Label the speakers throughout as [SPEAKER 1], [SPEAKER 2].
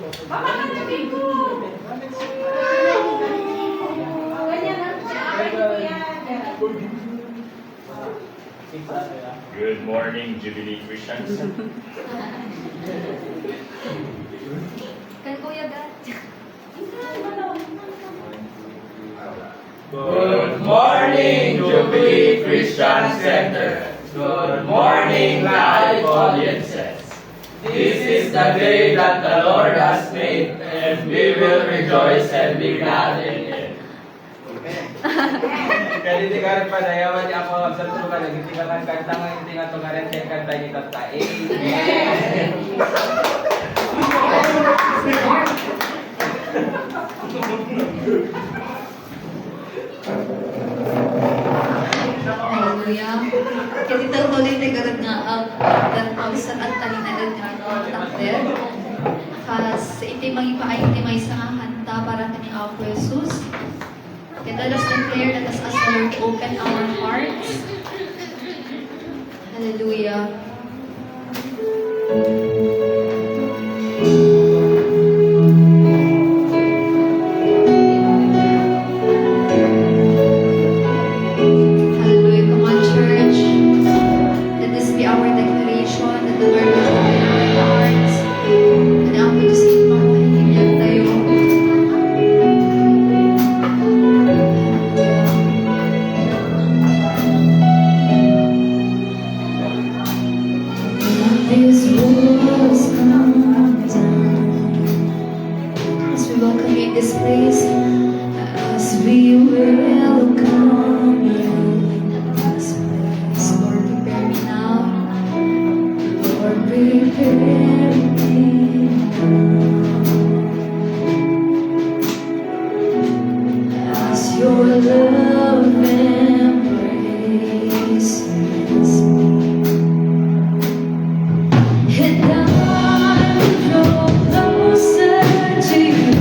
[SPEAKER 1] Papakanapin ko! Ganyan lang siya. Akin ko yan.
[SPEAKER 2] Good morning, Jubilee Christians.
[SPEAKER 3] Kan Kuya Gat.
[SPEAKER 4] Good morning, Jubilee Christian Center. Good morning, live audiences. This is the day that the Lord has made, and we will rejoice and be glad in it.
[SPEAKER 5] Kaya hindi ka rin padayawan niya ako sa turukan. Hindi ka kan kanta nga, hindi nga itong rin kaya kanta niyo tata.
[SPEAKER 3] Hallelujah. Kasi tuloy na garag nga ang danpawsan at talinagad nga ang takder. Kas iti magipaay iti may sa hanta para kani Apo Jesus. Let us declare, let us ask the Lord to open our hearts. Hallelujah. Hallelujah. Come on, church. Let this be our declaration that the Lord will open our hearts. And ako ito sa ibang mahihinyag tayo. These walls come down as we welcome you in this place, as we welcome you in this place. Lord, prepare me now. Lord, prepare me now. As your love embraces me. And I draw closer to you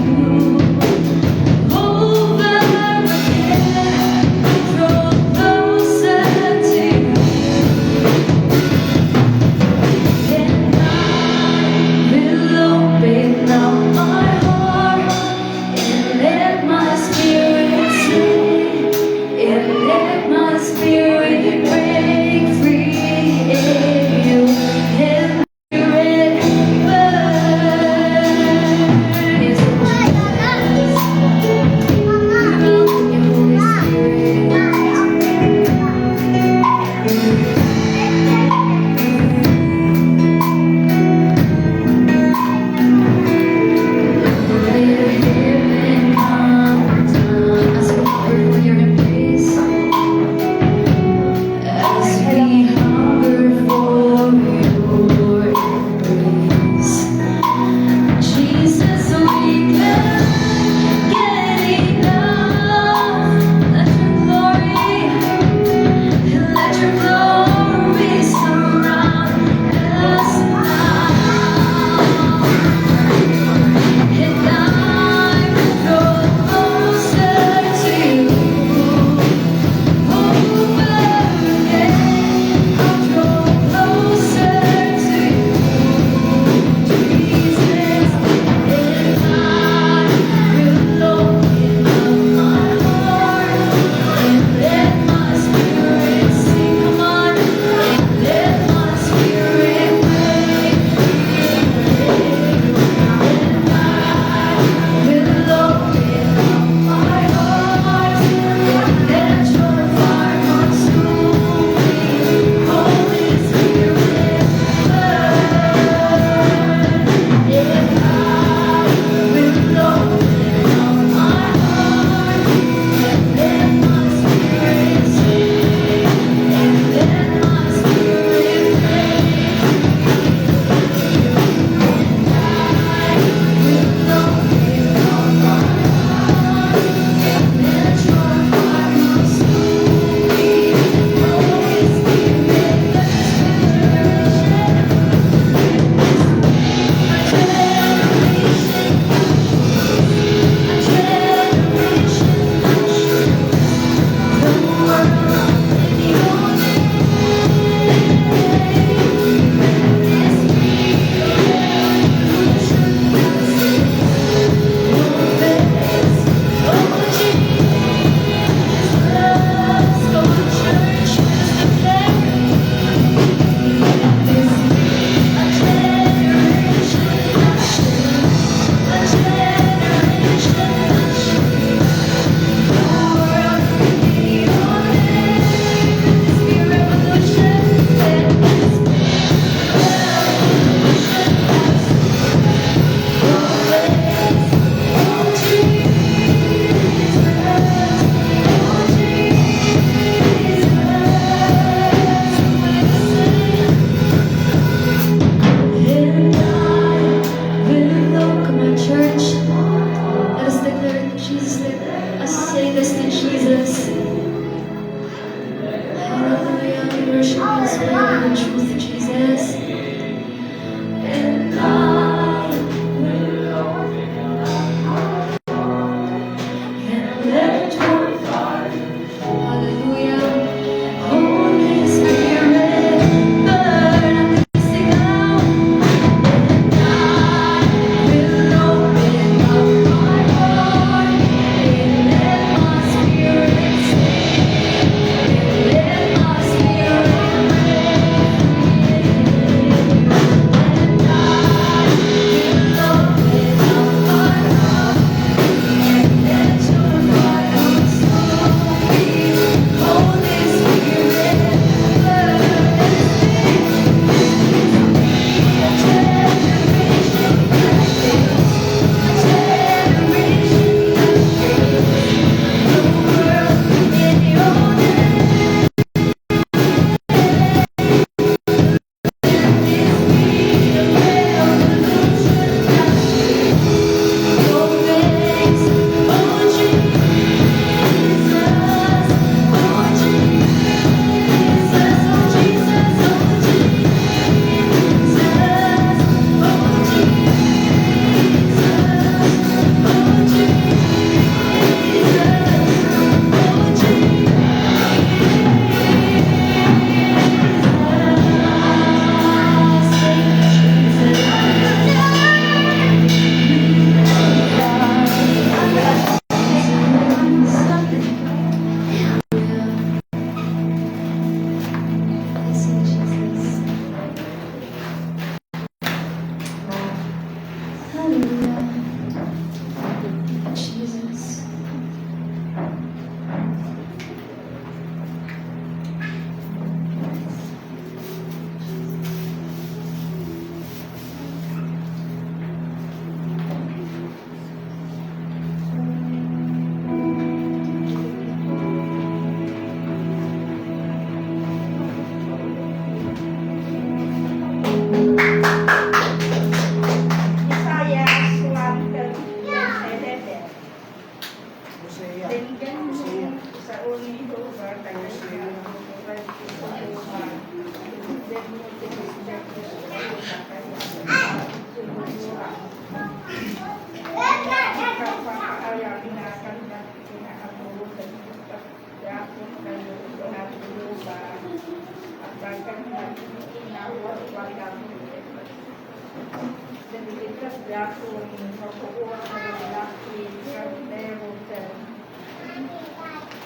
[SPEAKER 1] Yakong makukuha ng lalaki sa meron sa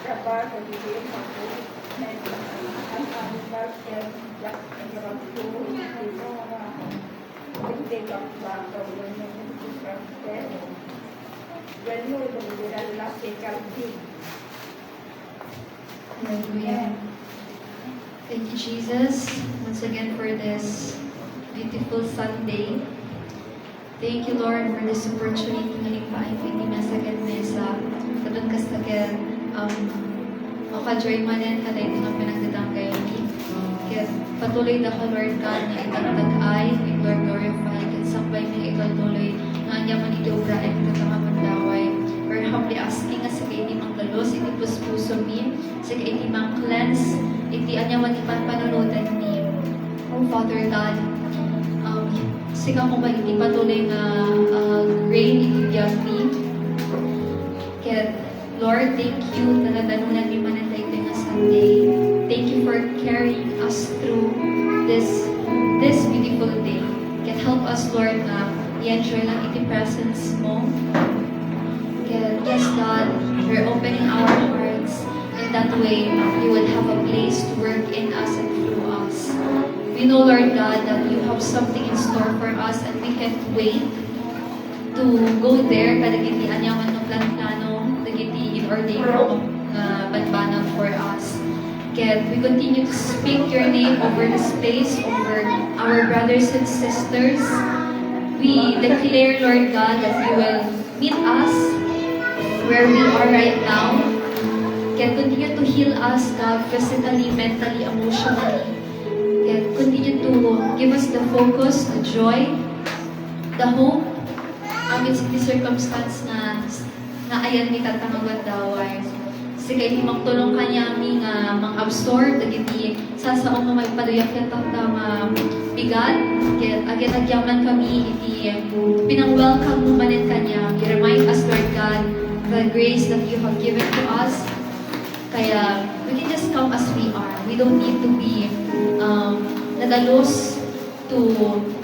[SPEAKER 1] trabaho sa bibig ako at ang bakit yak ang rapo dito na hindi lang ba ito yung pero ganun yung lalaki kalbig.
[SPEAKER 3] Hallelujah. Thank you, Jesus, once again for this beautiful Sunday. Thank you, Lord, for this opportunity na lipain ko hindi masagad mesa. Katun kasagad, maka-join man yan kada ito ng pinagdadangkay ni. Kaya patuloy na ka, Lord God, na itagtag-ay, may Lord glorify, kaya sampay may ituloy na anya man iti obrahin ka tamamandaway. We're humbly asking nga sa kaiti mang dalos, iti puspuso mi, sa kaiti mang cleanse, iti anya man ipan panunutan ni. Oh Father God, sigang ko ba iti patuloy nga rain iti biyag mi. Kaya Lord, thank you na nadanunan ni manatay ko nga Sunday. Thank you for carrying us through this beautiful day. Kaya help us, Lord, na i-enjoy lang iti presence mo. Kaya yes, God, we're opening our hearts. In that way, you will have a place to work in us and through us. We know, Lord God, that you have something in store for us and we can't wait to go there. Kadagiti anyaman ng plano, dagiti in-ordain mo banbanag for us. Kaya we continue to speak your name over this place, over our brothers and sisters. We declare, Lord God, that you will meet us where we are right now. Kaya continue to heal us, God, physically, mentally, emotionally. Kaya continue to give us the focus, the joy, the hope, amidst the circumstance na ayan ni tatangawan daway. Kasi kaya hindi magtulong kanya mi nga mang-absorb, dagiti sasaong nga magpaduyak yung tama bigat. Kaya agyan-agyaman kami iti pinang-welcome mo manin kanya. I-remind us, Lord God, the grace that you have given to us. Kaya we can just come as we are. We don't need to be nadalos to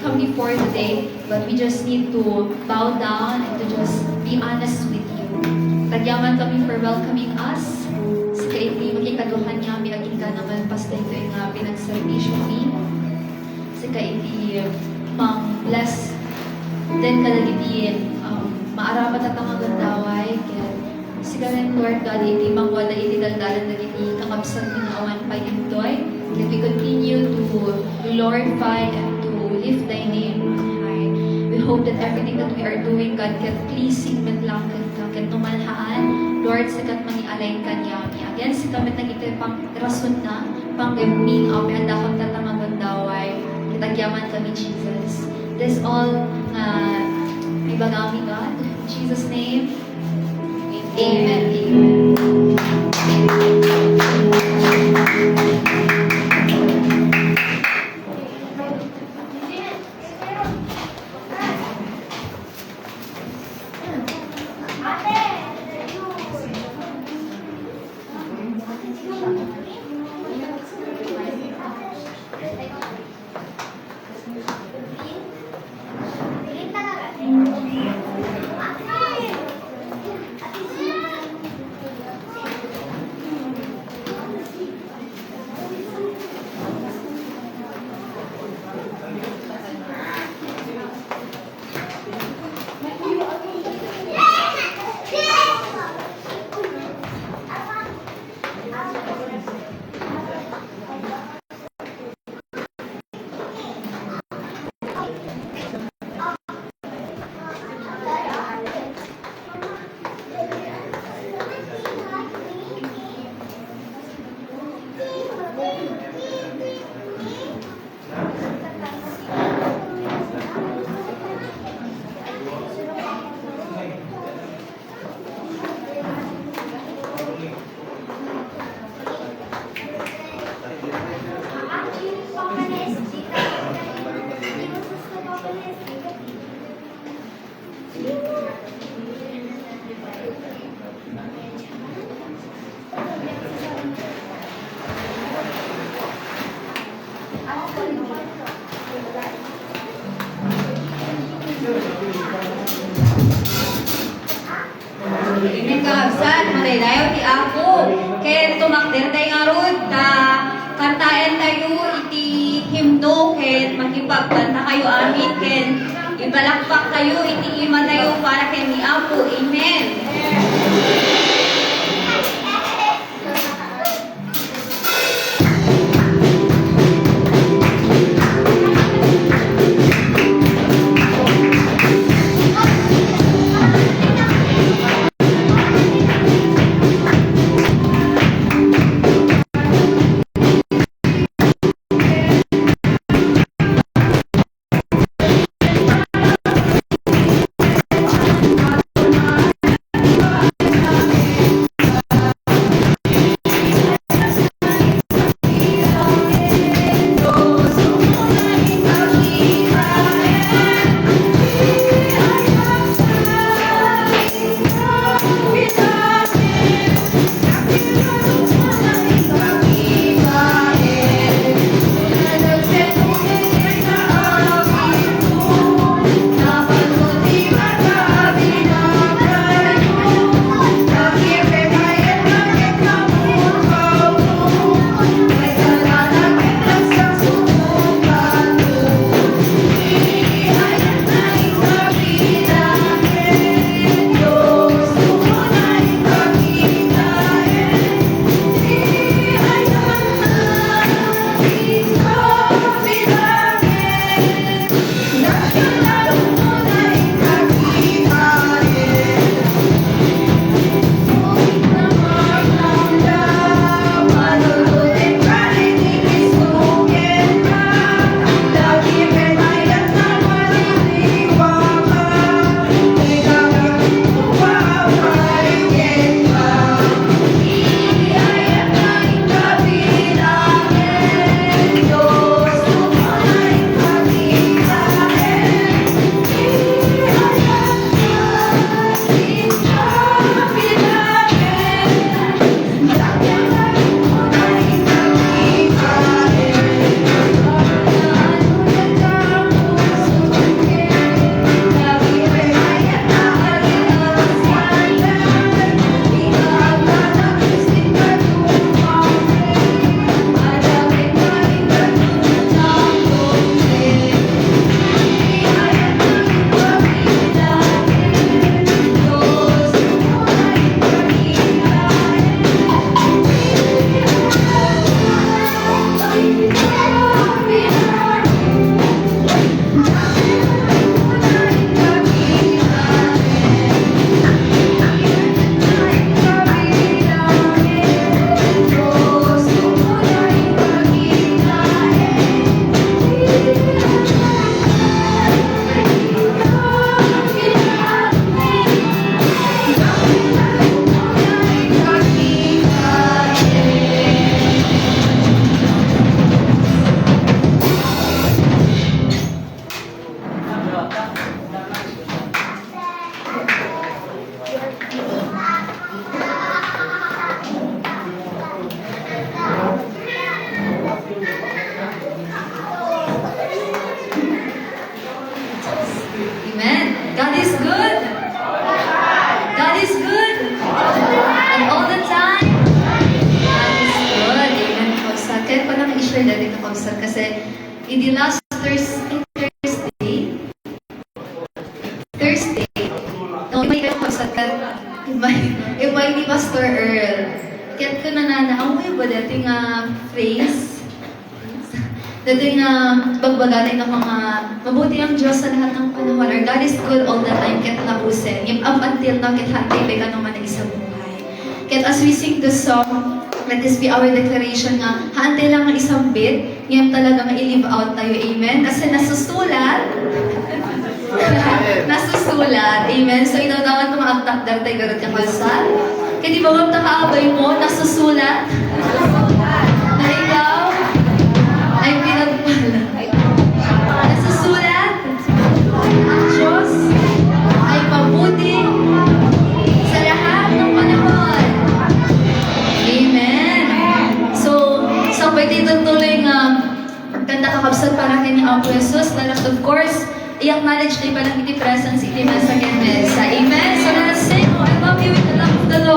[SPEAKER 3] come before today, but we just need to bow down and to just be honest with you. Tagyaman kami for welcoming us. Sa kaiti, magkikaduhan niya, may aging ka naman pasta ito yung pinagservisyo mi. Sa kaiti, bless then kadagiti maarapat at ang agandaway. Kaya sigaran, Lord God, iti mangwala iti daldalan dagiti kakabsat awan pa intoy. Kaya we continue to glorify and to lift thy name on high. We hope that everything that we are doing, God, can pleasing man lang kan tumalhaan. Lord, sikat manialay kanyami. Again, sikamit na ito pang rason na, pang gaming, api anda kang tatangaman daway. Kitagyaman kami, Jesus. This all, ibagami, God. In Jesus' name, amen. Amen. Kabsat, madaydayo ti ako. Ken tumakder tayo nga rod, kantaan tayo iti himno, ken makipagkanta kayo amin, ken ibalakpak kayo iti iman tayo para ken ni Apo. Amen. in the last Thursday, no, may kayo masakat, imay ni Pastor Earl. Kaya ko nananaamoy ba dati nga phrase? Dati nga bagbaganay ng mga mabuti ang Diyos sa lahat ng panahon. Our God is good all the time, kaya tapusin. Yung up until now, kaya hantay ba ka naman ng isang buhay. Kaya as we sing the song, let this be our declaration nga, hantay lang ng isang bit, ngayon talaga ma-live out tayo, amen? Kasi nasusulat, nasusulat, amen? So ito naman kung maagtakdar tayo garot kang kalsal. Kaya di ba magtakaabay mo, nasusulat? Na ikaw ay pinagpala. Nasusulat, ang Diyos ay mabuti sa lahat ng panahon. Amen. So pwede tutuloy nga ganda kakabsat para kay ni Apo Jesus. And of course, i-acknowledge tayo palang iti presence iti mesa ken mesa. Amen. So let us sing, oh, I love you with the love of the Lord.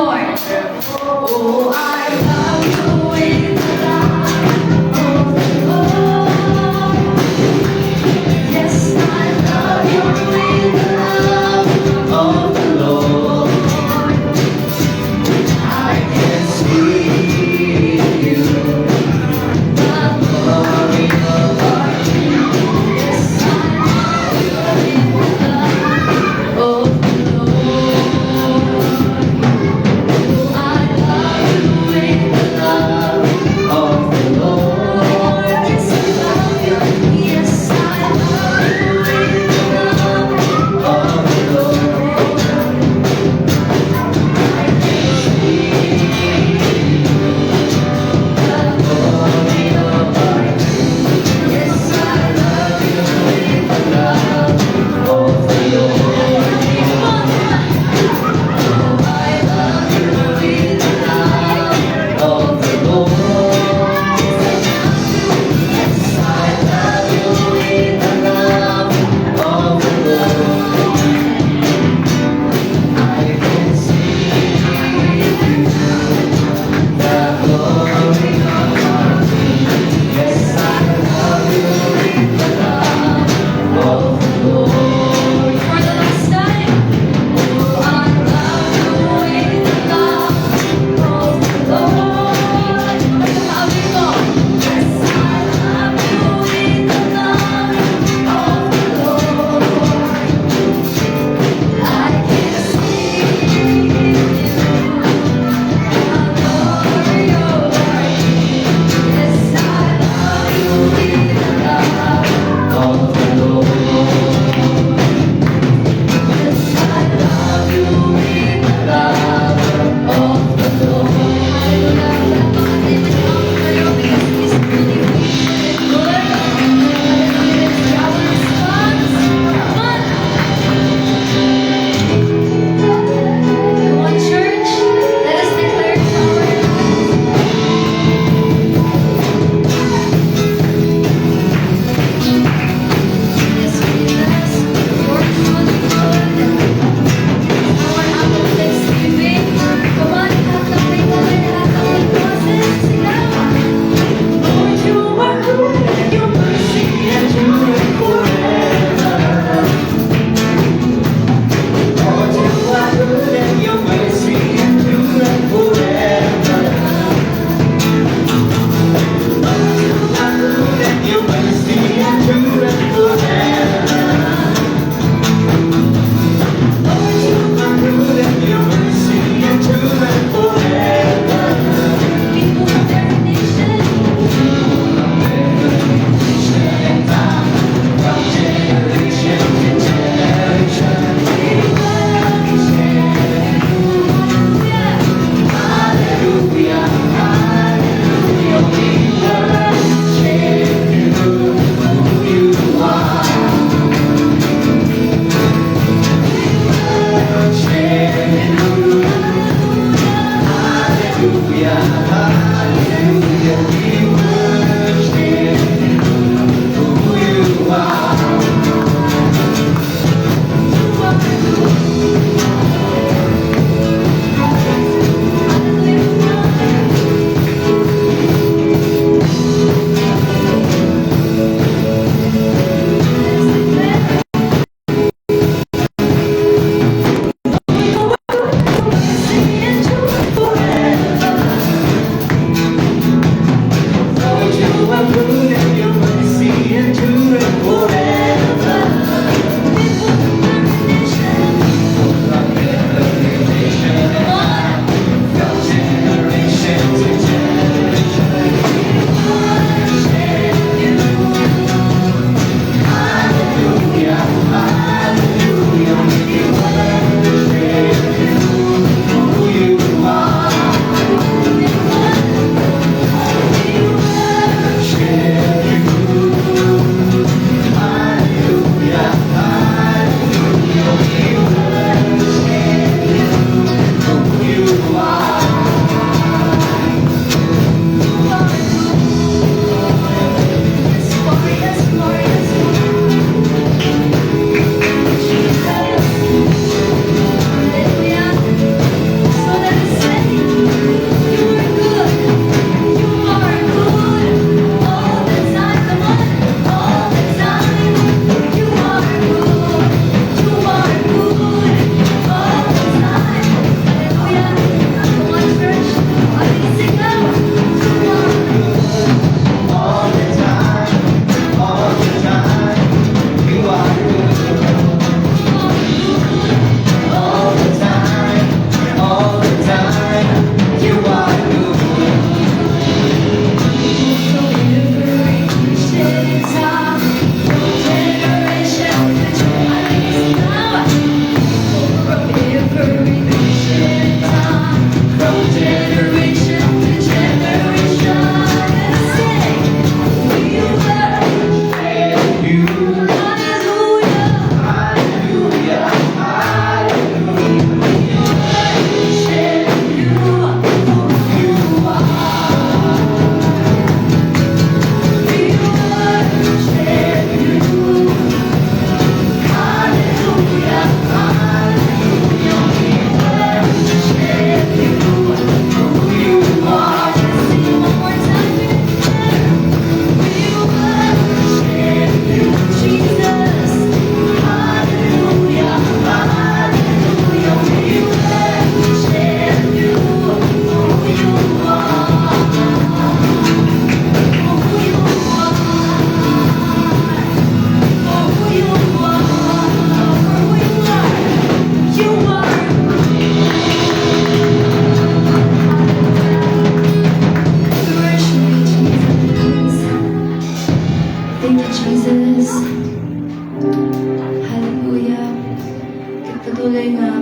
[SPEAKER 3] patuloy nga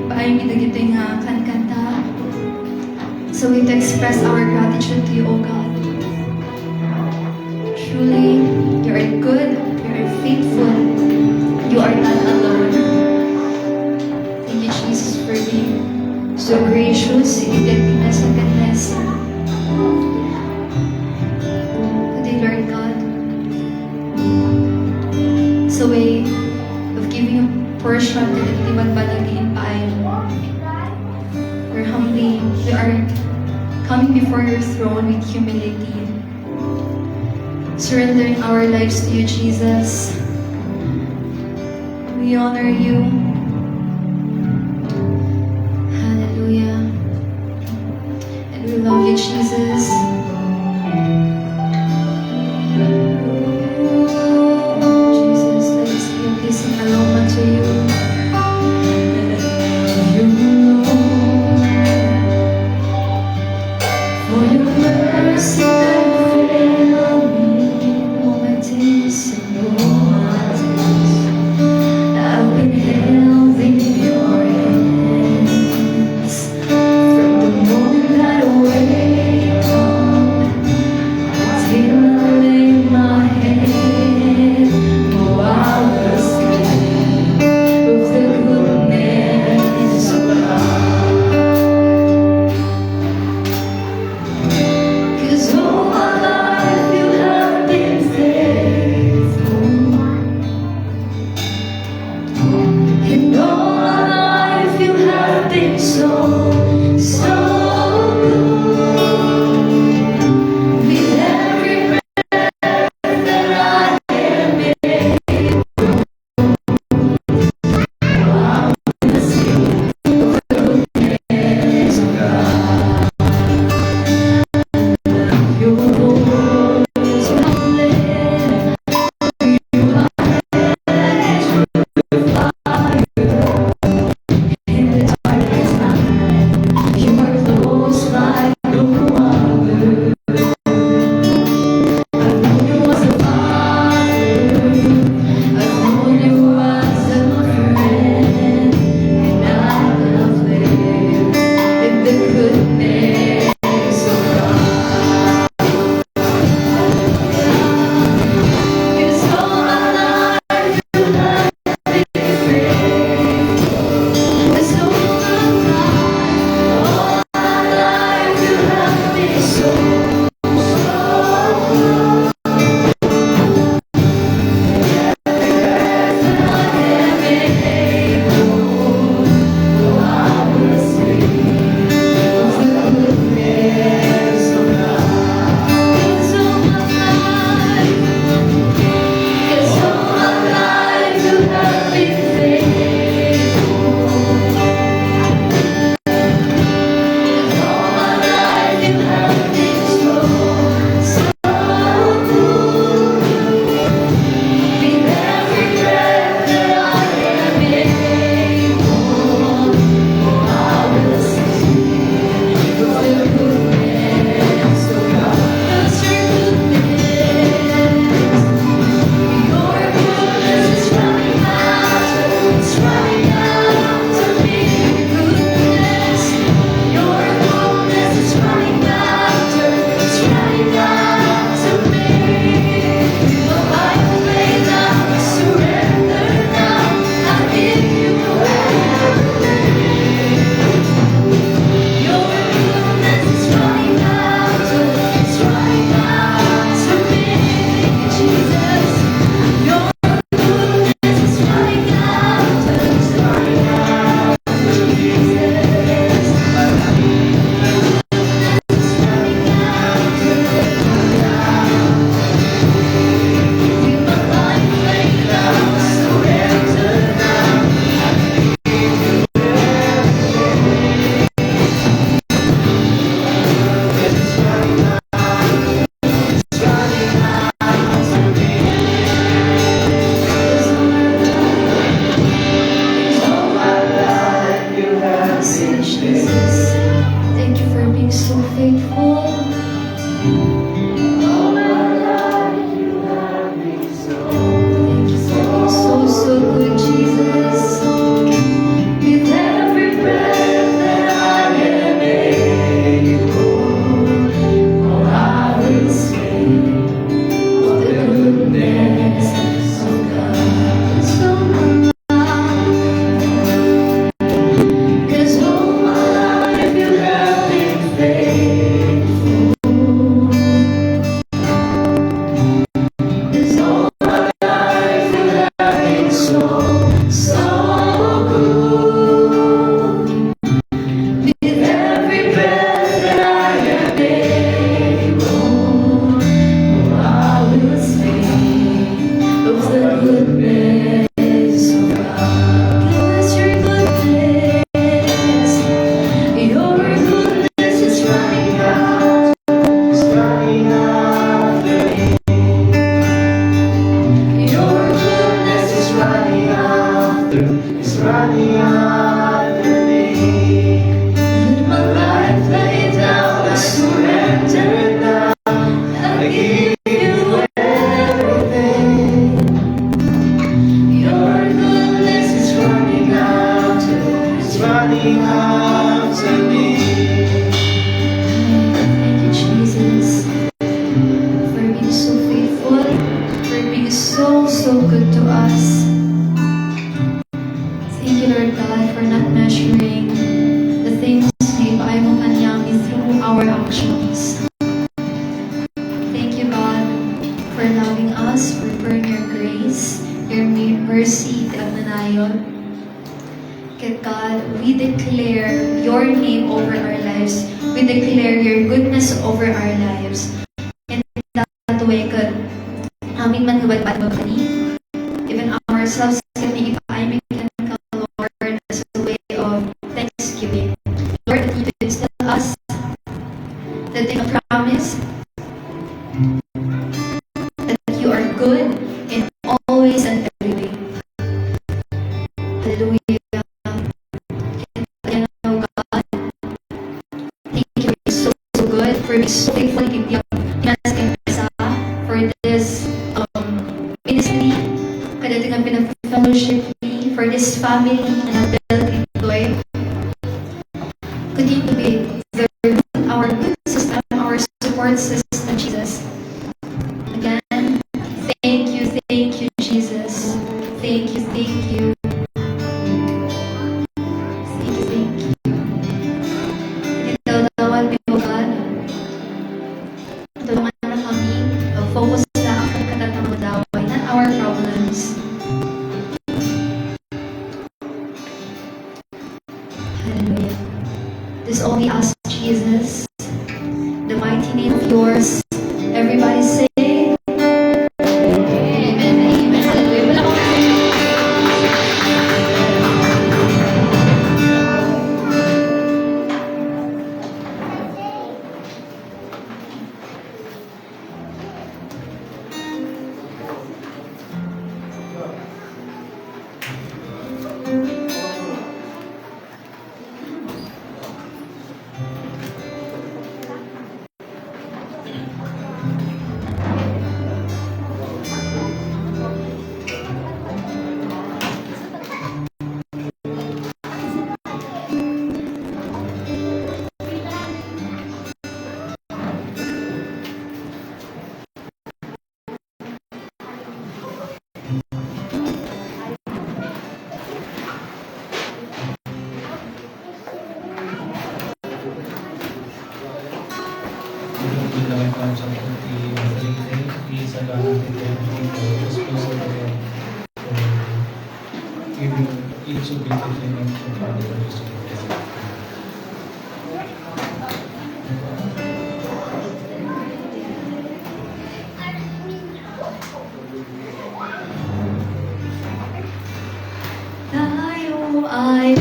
[SPEAKER 3] paayong gitagitay nga kankanta. So we to express our gratitude to you, O God. Truly, you are good, you are faithful, you are not alone. Thank you, Jesus, for being so gracious, ibigay sa goodness. Today, Lord God, sa way of giving a portion to the Timan Banagin Paay. We're humbly, we are coming before your throne with humility, surrendering our lives to you, Jesus. We honor you. Hallelujah. And we love you, Jesus. Jesus, let us be a pleasing aroma to you. For your mercy that failed me, all my days and all my days, I've been held
[SPEAKER 4] morning hugs and leaves.
[SPEAKER 3] Thank you, Jesus, for being so faithful, for being so good to us. Thank you, Lord God, for not measuring the things na ipaay mo kanyami through our actions. Thank you, God, for loving us, for your grace, your mercy, Tagnanayon. God, we declare your name over our lives. We declare your goodness over our lives. And that way, God, amin man gawad pa ni, even ourselves can be ipaimig ka, Lord, as a way of thanksgiving. Lord, that you instill us that you promise that you are good in always and every way. Hallelujah. For being so faithful for this ministry, kada dengan pinag-fellowship for this family and build into it. Continue to be our good system, our support system, Jesus. Again, thank you, Jesus. Thank you. Thank you. Tulungan na kami focus na ang katatang-daway, not our problems. Hallelujah. This all we ask, Jesus, the mighty name of yours. Everybody say, Amen, Amen. Hallelujah. Wala ko. Tayo ay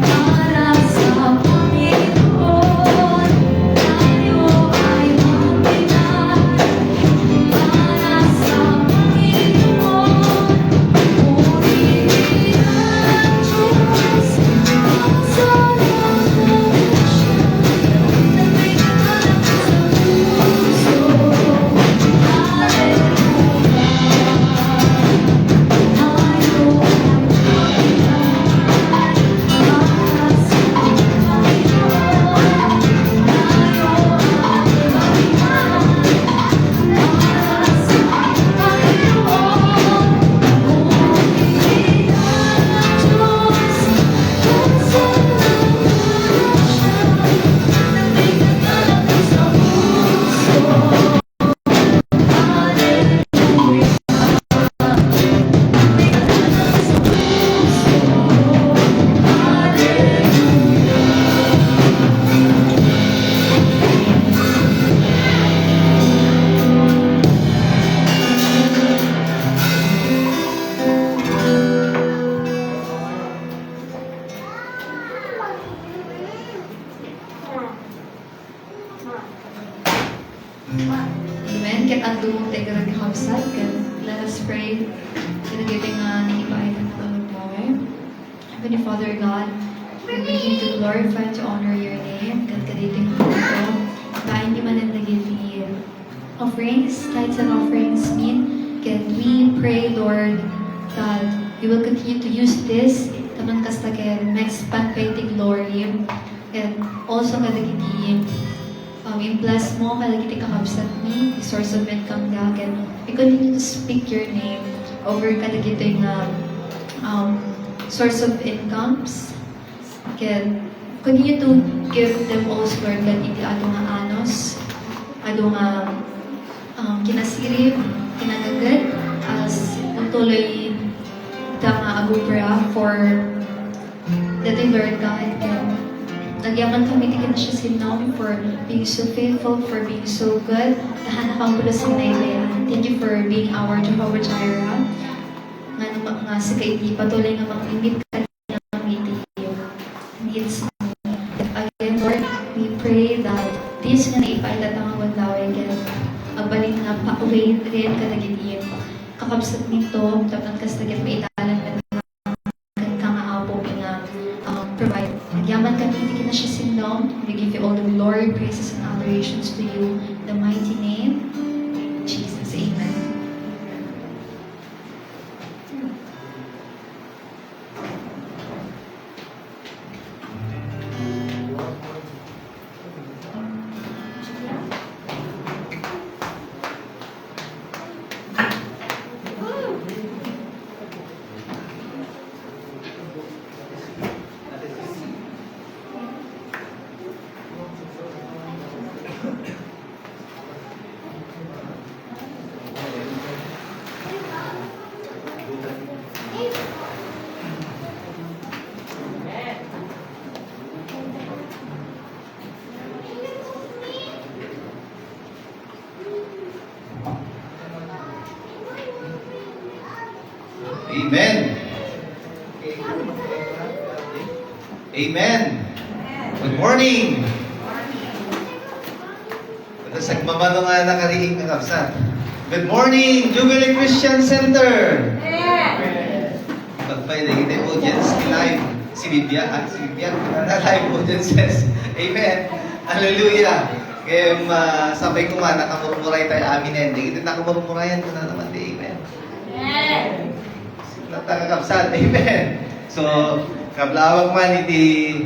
[SPEAKER 3] para sa Panginoon. Tayo ay magbigay para sa Panginoon. Purihin ang Diyos, ang salamat siya, na may hanap sa puso. Hallelujah. Amen. Ket ang dumong tayo karang kapsat. Let us pray. Kinagibing ni Ibaay ng tulog mo. Heavenly Father God, we begin to glorify, to honor your name. Kat kaditing mo ito. Bain di man ang nagiging offerings, tithes and offerings mean. Ket we pray, Lord, that you will continue to use this to tanon kasta ken ma-expand kay ti glory. And also kadagiti i-bless mo kadagiti kakabsat ni, the source of income ka, ken we continue to speak your name over kadagiti nga source of incomes. Ken continue to give them also, Lord God, iti ato nga anos, ato nga kinasirip, kinagagad, as tuloy ta nga agupra for that Lord God, ken nagyaman kami tigil na siya sinom for being so faithful, for being so good. Tahan akong pula sa nailayan. Thank you for being our Jehovah Jireh. Nga sa kaiti, patuloy nga mag-imit ka niya ng needs. Again, Lord, we pray that this nga naipailat ang awad-laway again. Agbalin nga pa-uwi rin ka nagiging kakabsat nito, tapos kasagit maitalan ka nga apo nga provide. Nagyaman kami, hindi na siya sindom. We give you all the glory, praises, and adorations to you. In the mighty name, Jesus. Amen.
[SPEAKER 6] Amen. Amen. Good morning. Ito sa mamano nga nakarihing ng kapsat. Good morning, Jubilee Christian Center. Pagpay na kita audience live. Si Bibia, live audiences. Amen. Hallelujah. Kaya sabay ko nga, nakamurmuray tayo amin na hindi. Kita nakamurmurayan ko na naman. Amen. Natangakapsat. Amen. So, kablawag man iti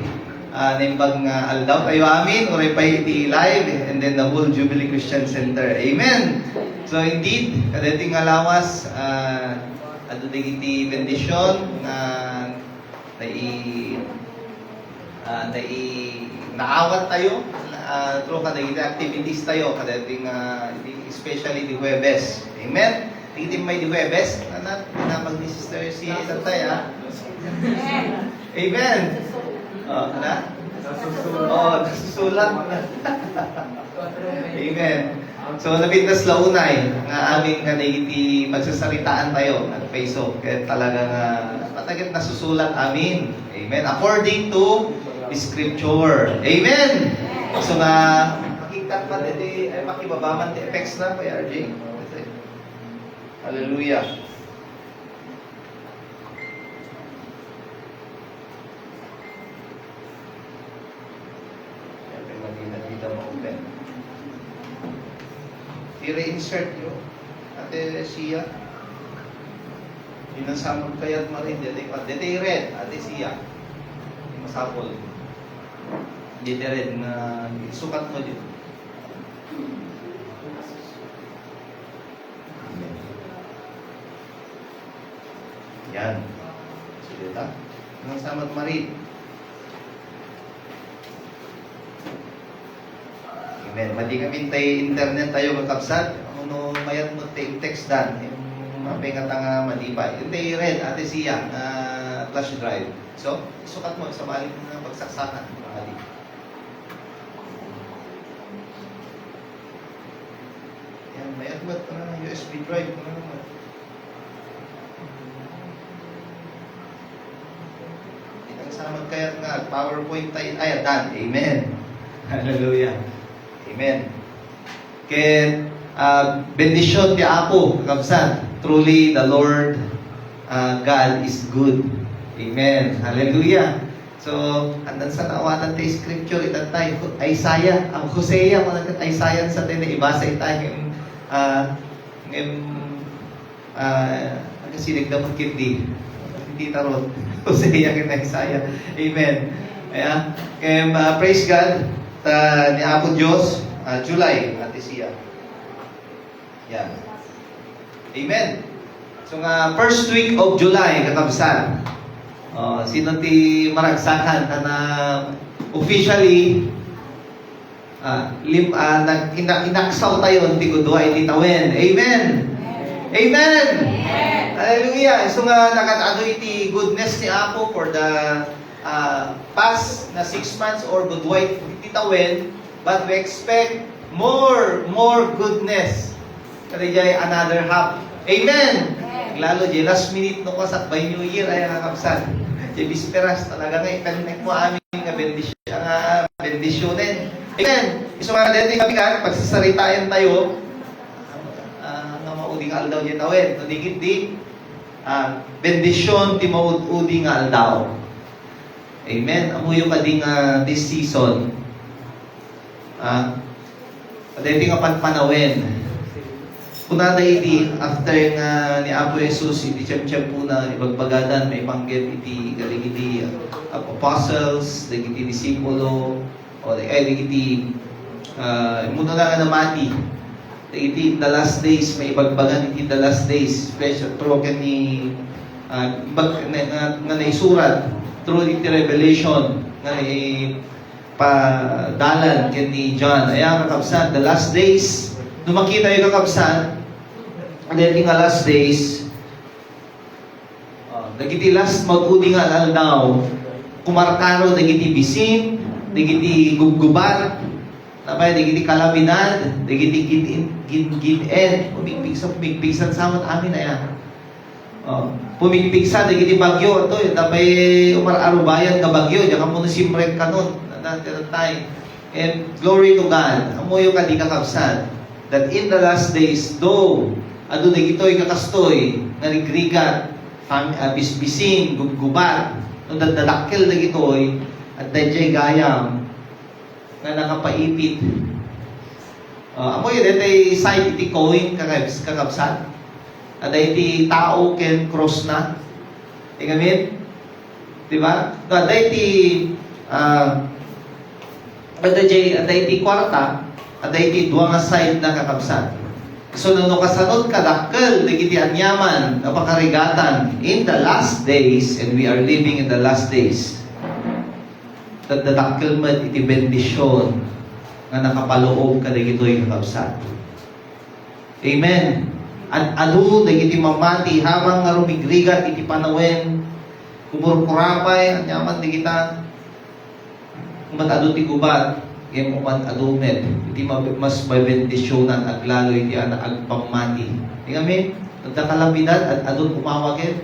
[SPEAKER 6] nimbang aldaw tayo amin, oray pa iti live, and then the whole Jubilee Christian Center. Amen. So, indeed, kadating alawas, ato iti bendisyon naawat tayo through kadating activities tayo, kadating especially di Huwebes. Amen. Tingin may di Huwebes, pinapag ni Sister si Santay, ha? Amen. Nasusulat. Amen. So, nabintas launay nga aming kanigiti magsasalitaan tayo at Facebook. Kaya talagang patagit nasusulat amin. Amen. According to the Scripture. Amen. So, makikita pa dito, makibabaman the effects na, Kuya RJ. Hallelujah. Kita ma-open. I-reinsert nyo. Ate Sia. Inasamod kaya't marin. Dito red. Ate Sia. Masapol. Dito red na isukat mo dito. Yan. Sige ta. Nang samad marin. Amen. Madi kami tayo internet tayo magkapsat. Ano mayat mo tayo text dan. Yung mapengat nga madiba. Yung tayo red, ate siya, flash drive. So, isukat mo. Sa balik mo na pagsaksakan. Mali. Yan. Mayat mo ito na USB drive. Ano naman. Sama kaya nga PowerPoint tayo ay done. Amen. Hallelujah. Amen. Kaya bendisyon ti Apo kakabsat. Truly the Lord God is good. Amen. Hallelujah. So, andan sa nawatan tayo scripture itan tayo Isaiah, ang Hosea kung nagkat Isaiah sa tayo ibasa tayo ngem nagasinig na magkindi. Hindi tarot. Hosea kita Isaiah. Amen. Ayan. Kaya praise God ni Apo Diyos, July, ate siya. Yan. Amen. So nga, first week of July, kakabsan. Sino ti maragsakan na officially inaksaw tayo ti gudwa iti tawen. Amen. Amen. Hallelujah. So nga nakatado iti goodness ni Apo for the past na 6 months or gudwa iti tawen, but we expect more goodness. Kaya jay another half. Amen. Lalo jay last minute no kasak by New Year ay kakabsan. Jay bisperas talaga nga ikanik mo aming bendisyonen. Amen. So mga dati kami kan, pagsasaritain tayo, nga mauding aldaw dyan tawin. No, digit di, bendisyon ti mauding aldaw. Amen. Amuyo ka ding this season. Dati nga panpanawin. Kunada iti, after nga ni Apo Jesus, iti tiyam-tiyam po na ibagbagadan, may panggit iti galing iti apostles, iti disipulo, o iti muna nga namati. Iti the last days, may ibagbagan iti the last days, special troken ni nga naisurat through iti revelation nga padalan ken ni John. Ayan kakabsan, the last days, nung makita yung kakabsan, dahil nga last days, dagiti last mag-udi nga aldaw, kumarkaro dagiti bisin, dagiti gubgubat, tapay dagiti kalamidad, dagiti gin-en, pumigpigsan samot amin ayan. Pumigpigsan dagiti bagyo, ito, tapay umararubayan nga bagyo, diyan ka muna simrek ka nun, nanatay. And glory to God, amuyo ka di kakabsan, that in the last days, though, ado dagitoy kakastoy, narigrigat, bisbisin, gubgubat, no dadakkel dagitoy, at dayjay gayam, na nakapaipit. Amoy dayjay side iti coin kakabsat, at dayjay tao ken cross na, igamit, diba? No, dayjay dayjay kwarta, at dayjay duwa nga side na kakabsat. So nung kasanod kadakkel dagiti anyaman napakarigatan in the last days, and we are living in the last days, that the dakkel met iti bendisyon nga nakapaloob kadagitoy kakabsat. Amen. At adu dagiti mamati habang nga rumigrigat iti panawen, kumurkurapay anyaman digita adu ti gubat, yung umat adumet, iti mas mabendisyonan at lalo iti agpamati. Amen? Nagdakalamidad at adun umawagin.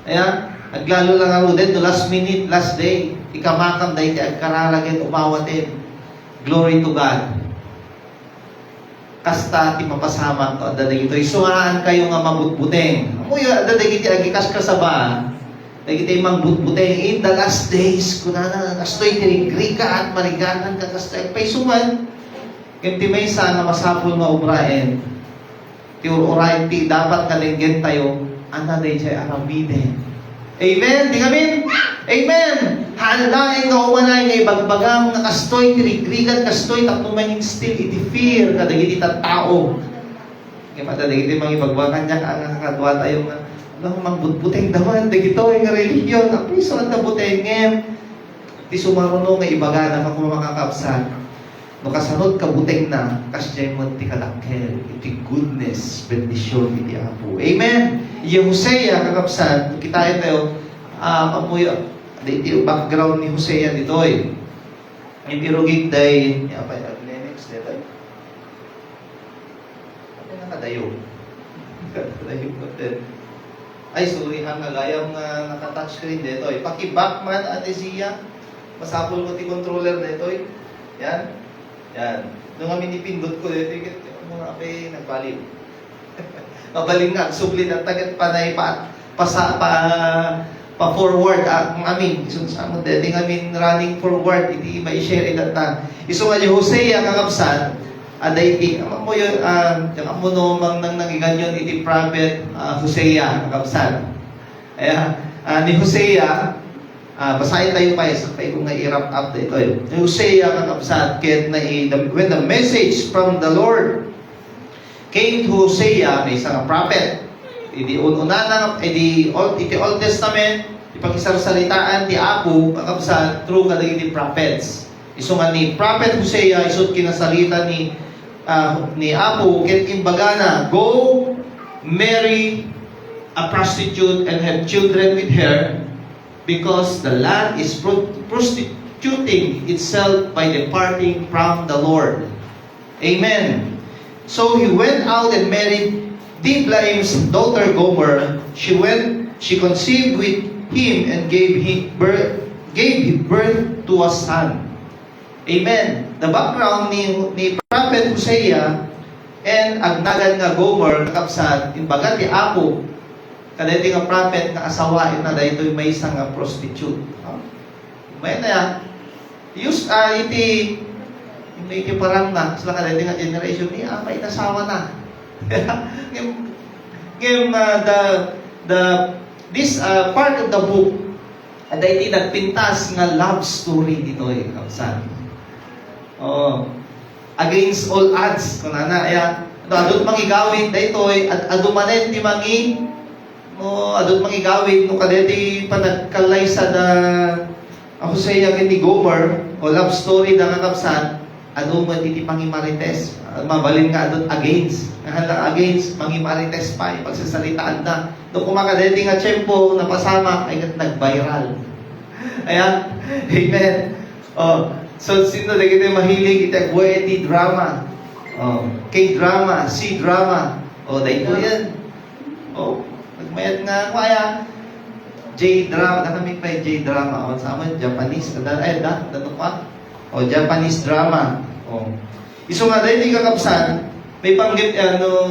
[SPEAKER 6] Ayan? Aglalo lang ako din, the last minute, last day, ikamakam da iti agkararagin, umawatin. Glory to God. Kasta ti mapasamak to, adadag ito. Isuhaan kayo nga mabutbuteng. Amoy, adadag iti agikas kasaba. Nagitay mangbutbuteng in the last days, kunana, kastoy tirigriga at marigatan kakastoy. Paisuman, kinti may sana masapul nga ubraen. Ti urain ti dapat kalinggen tayo, anaday jay aramiden. Amen? Di amen? Amen! Handain nga umanay nga ibagbagang nga kastoy tirigrigan, kastoy taktumanin still iti fear kadagiti tao. Kaya matadagiti mga ibagbagan niya kakadwa tayo nga mangbutbuteng daman, dagito yung religion, ang piso ang tabutengem. Di sumaruno nga ibaga na kung makakapsan. No kasanod ka buteng na, kasyay mo ti kadakkel, iti goodness, bendisyon, iti Apo. Amen! Yung Hosea, kakapsan, kita tayo, pamuyo, iti background ni Hosea dito eh. Hindi rugig day, yapay, next, dito. Ano nakadayo? Nakadayo ko din. Ay, sorry ha, nagayang naka-touchscreen dito. Paki-back man, ate siya. Masapol ko ti controller dito. Yan. Yan. Nung kami nipindot ko dito, mga ape, nagbaliw. Mabaling nga, sublin at tagat panay pa-forward ang amin. Isusama dito, amin running forward, hindi ma-share ilat na. Iso nga yung Hosea, kakabsan, aday iti, mo yun, yung no mang nangiganyon iti prophet Hosea, kakabsan. Ayan, ni Hosea, basahin tayo pa, sakay kung na-wrap up ito eh. Ni Hosea, kakabsat, when the message from the Lord came to Hosea, may isang prophet, iti Old Testament, ipakisarsalitaan, ti Apo, kakabsat, through kadagiti prophets. Iso nga ni Prophet Hosea, isot kinasalita ni Apo, ket imbagana, go marry a prostitute and have children with her, because the land is prostituting itself by departing from the Lord. Amen. So he went out and married Diblaim's daughter Gomer. She conceived with him and gave birth to a son. Amen. The background ni Prophet Hosea and agnagan nga Gomer kakabsat imbaga ti Apo kadaytoy nga prophet nga asawain na daytoy may isang nga prostitute. May na iti parang na sila kadaytoy nga generation ni may nasawa na. This part of the book daytoy nagpintas nga love story ditoy kakabsat. Against all odds kunana adot mangigawid daytoy at adumanen ti adot mangigawid no kadeti panagkalay sa da Hosea ken ni Gomer o love story da kakabsat aduman iti pangimarites mabalin nga adot against mangimarites pa pagsasalitaan da do kumakadeti nga tiyempo napasama ay nag-viral. Ayan. Amen. So, sino na kita mahilig, kita buhay drama. K-drama, C-drama. Dahil po yan. Nagmayat nga, kaya, J-drama, kanamig pa yung J-drama. Sama, Japanese, dato pa? Japanese drama. Iso nga, dahil di kakapsan, may panggit,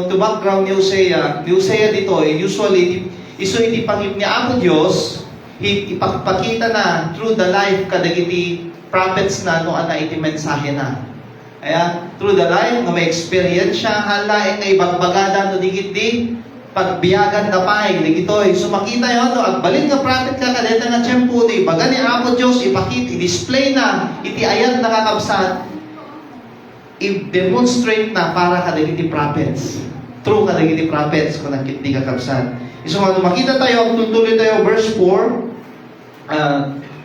[SPEAKER 6] to background ni Hosea dito, usually, iso hindi panggit niya ako Diyos, ipakita na through the life kadagiti prophets na no ana iti mensahe na. Ayan, through the life nga may experience siya, halain nga ibagbagada no digit pagbiyagan na pay ligitoy. So makita yo no agbalin nga prophet ka kadeta nga tiyempo di baga ni Apo Dios ipakita i-display na iti ayat na kakabsat i-demonstrate na para kadagiti prophets. True kadagiti prophets kung nakiti kakabsat. So makita tayo, tutuloy tayo verse 4.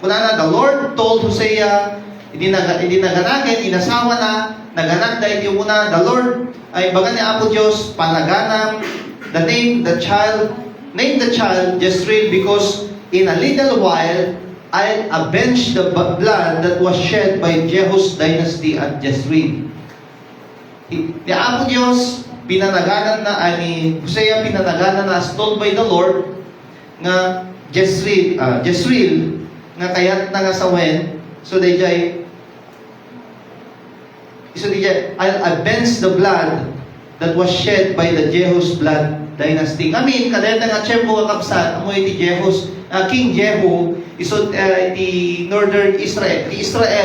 [SPEAKER 6] Kunana, the Lord told Hosea, hindi naganakin, inasawa na, naganak dahil yung una, the Lord, ay baga ni Apo Diyos, panaganam, name the child Jezreel, because in a little while, I'll avenge the blood that was shed by Jehu's dynasty at Jezreel. Ni Apo Diyos, pinanaganan na, ni Hosea pinanaganan na, as told by the Lord, nga Jezreel, nga kayat na nga sawen, so I'll avenge the blood that was shed by the Jehu's blood dynasty. Amin, kadeta nga tiyempo kakabsat, amoy ti Jehu's, King Jehu, isod ti northern Israel,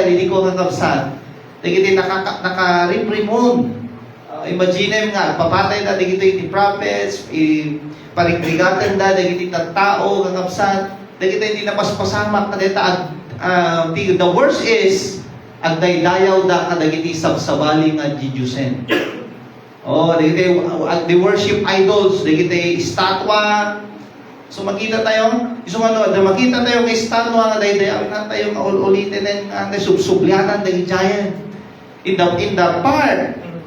[SPEAKER 6] hindi ko kakabsat, digiti naka-reprimon. Imagine nga, papatay na digiti ti prophets, parigrigatan da, digiti tao, kakabsat, dahil hindi napaspasamak kadeta the worst is agdaydayaw da kadagiti sabsabali nga Jejusen. They worship idols, dagiti estatwa. So makita tayo, makita tayo ng estatwa nga daydayaw na tayo nga ulitin nga subsublyanan dagiti giant.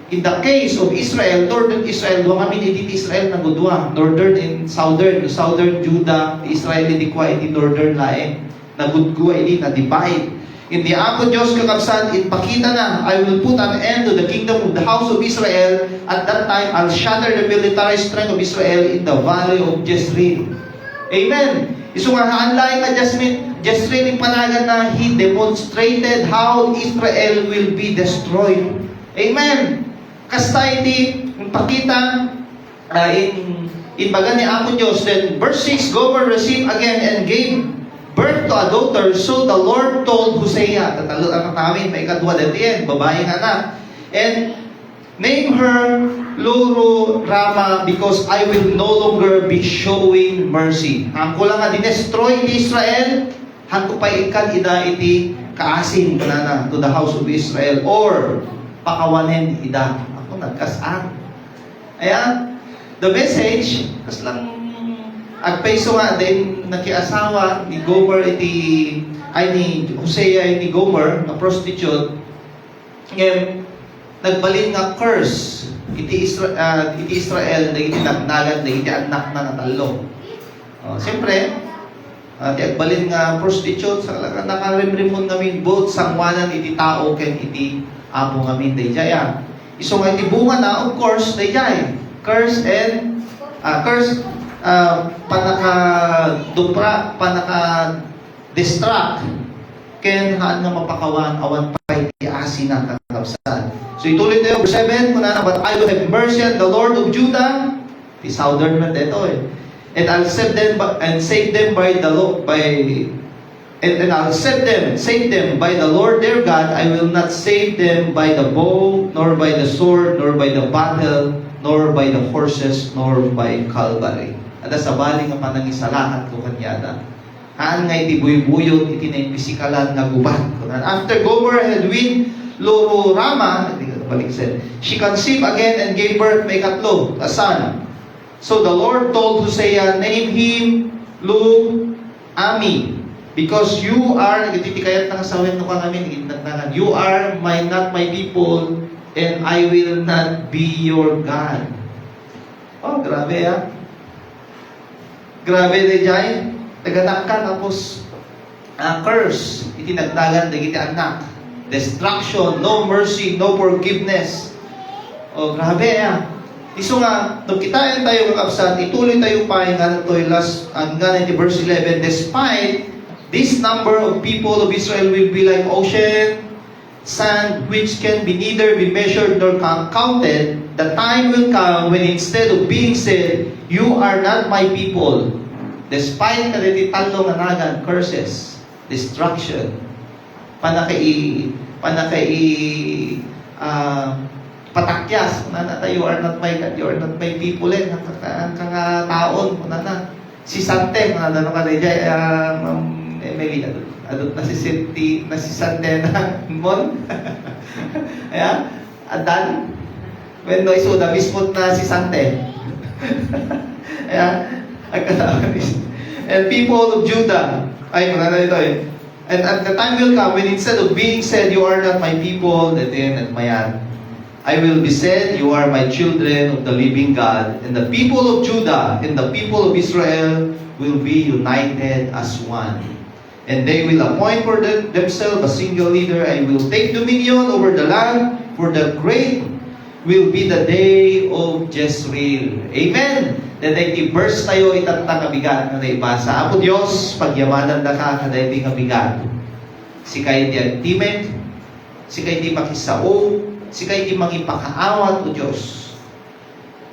[SPEAKER 6] In the case of Israel, northern Israel, duwa kami dito Israel na gudwa. Northern and southern. Southern Judah, Israel hindi kwa iti northern lae. Nagudgwa ini, na-divide. In the Apo Diyos kakabsan, ipakita na, I will put an end to the kingdom of the house of Israel. At that time, I'll shatter the military strength of Israel in the valley of Jezreel. Amen. Isungahaan laing adjustment, Jezreel ipanagan na he demonstrated how Israel will be destroyed. Amen. Kasta iti pakita in baga ni Apo Diyos. Then verse 6, Gomer received again and gave birth to a daughter. So the Lord told Hosea, tatalo ang namin, may kadwa dati yan, babae nga na. And Name her Loro Rama because I will no longer be showing mercy. Ang ko lang nga dinestroy ni Israel, hangko pa ikan ida iti kaasin kanana to the house of Israel or pakawanen ida. Ako nagkasaan. Ayan, the message, kas lang agpaiso nga din nakiasawa ni Gomer iti ay ni Hosea ni Gomer na prostitute. Ngayon, nagbalin nga curse iti Israel na iti nagnagan na iti anak na natalo. Siyempre, ti agbalin nga prostitute sa nakarimrimon ngamin both sangwanan iti tao ken iti apo ngamin dayjaya. Iso nga iti bunga na of course dayjay. Curse and panaka dupra, panaka distract ken haan nga mapakawan awan pa iti asin na kakabsat. So ituloy tayo, verse 7, but I will have mercy on the Lord of Judah, the southern man dito and I'll save them and save them by the Lord and I'll save them by the Lord their God. I will not save them by the bow, nor by the sword, nor by the battle, nor by the horses, nor by Calvary. Ada sa bali nga panangisalahan ko kanyada. Haan nga iti buy-buyot, iti na pisikalan nga gubat. After Gomer had win Loro Rama, she conceived again and gave birth may katlo, a son. So the Lord told Hosea, name him Lo-Ami, because you are, nagtitikayat ng asawin no ka namin, you are not my people, and I will not be your God. Oh, grabe Grabe de jay. Taganak ka, tapos curse, itinagdagan, dagiti anak. Destruction, no mercy, no forgiveness. Oh, grabe Iso nga, nung kitain tayo kakabsat, ituloy tayo pa yung verse 11, despite this number of people of Israel will be like ocean, sand, which can be neither be measured nor counted, the time will come when instead of being said, you are not my people, despite talo nga nagan, curses, destruction, patakyas, you are not my God, you are not my people, taon, si Sante, Emily, adot na si Sante na mon, adan, when no isuda, bispot na si Sante, and people of Judah, and at the time will come when instead of being said, you are not my people, I will be said, you are my children of the living God, and the people of Judah and the people of Israel will be united as one. And they will appoint for themselves a single leader, and will take dominion over the land, for the great will be the day of Jezreel. Amen! That ay verse tayo itatang kabigat na naibasa. Apo Diyos, pagyamanan na ka kada iti kabigat. Si kayo di agtimek, si kayo di makisao, si kayo di mangipakaawat o Diyos.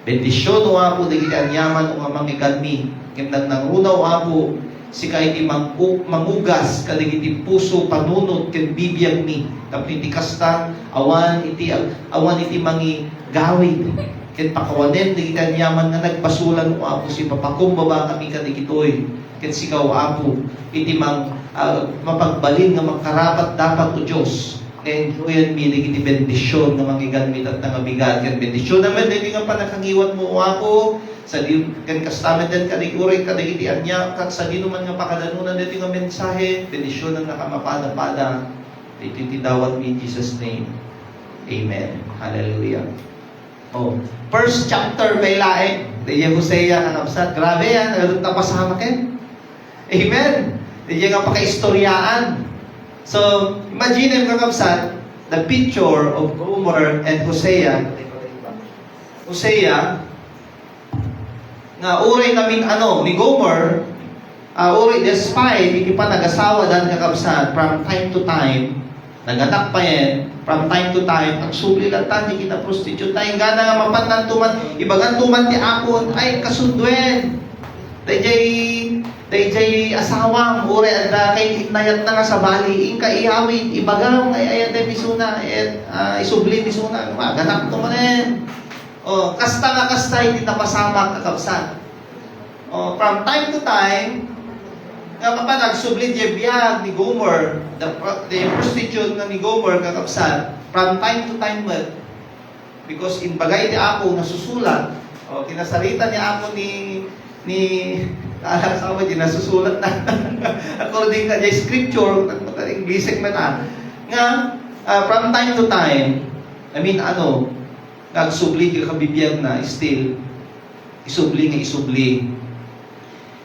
[SPEAKER 6] Bendisyon o apo, di kita anyaman o nga mangikadmi. Kimnag ng unaw apo, si kayo di mangugas, kada iti puso, panunod, ken bibiyag mi. Tapos iti kasta, awan iti mangi gawid. Ken pakawanen, di kita anyaman nga nagpasulan o apo, si papakumbaba kami kada kitoy. Ken sikaw apo, iti mapagbalin nga magkarapat dapat o Diyos. And kuyan mi, iti bendisyon nga mangiganmit at nangabigat. Ken bendisyon naman, hindi nga panakangiwat mo ako. Sa ken kastamet den kadiguray kadagiti anya kat sa dinuman nga pakadanunan dito nga mensahe, bendisyon ang nakamapada-pada. Iti dawat mi in Jesus name. Amen. Hallelujah. Oh, first chapter may lae. Diya Hosea kanabsat. Grabe yan. Napasama ken. Amen. Diya nga pakaistoryaan. So, imagine mga kapsat, the picture of Gomer and Hosea. Hosea, nga uray namin ni Gomer, uray despite, hindi pa nag-asawa dan kakapsat, from time to time, naganak pa yan, from time to time, ang subli lang tayo, kita prostitute tayo, gana nga mapanantuman, ibagan tuman ti apon, ay kasundwen. Dahil Day jay asawang ure anda kay nayat na nga sa bali ing kaihawin ibagang ay ayan day misuna isubli misuna maganak to manen. Oh, kasta hindi napasama kakabsat. Oh, from time to time nga pa nagsubli di biyag ni Gomer, the prostitute na ni Gomer kakabsat. From time to time because in bagay di ako nasusulat. Oh, kinasarita ni ako ni asawa di nasusulat na according ka sa scripture English man nga from time to time nagsubli ka kabibiyag na still isubli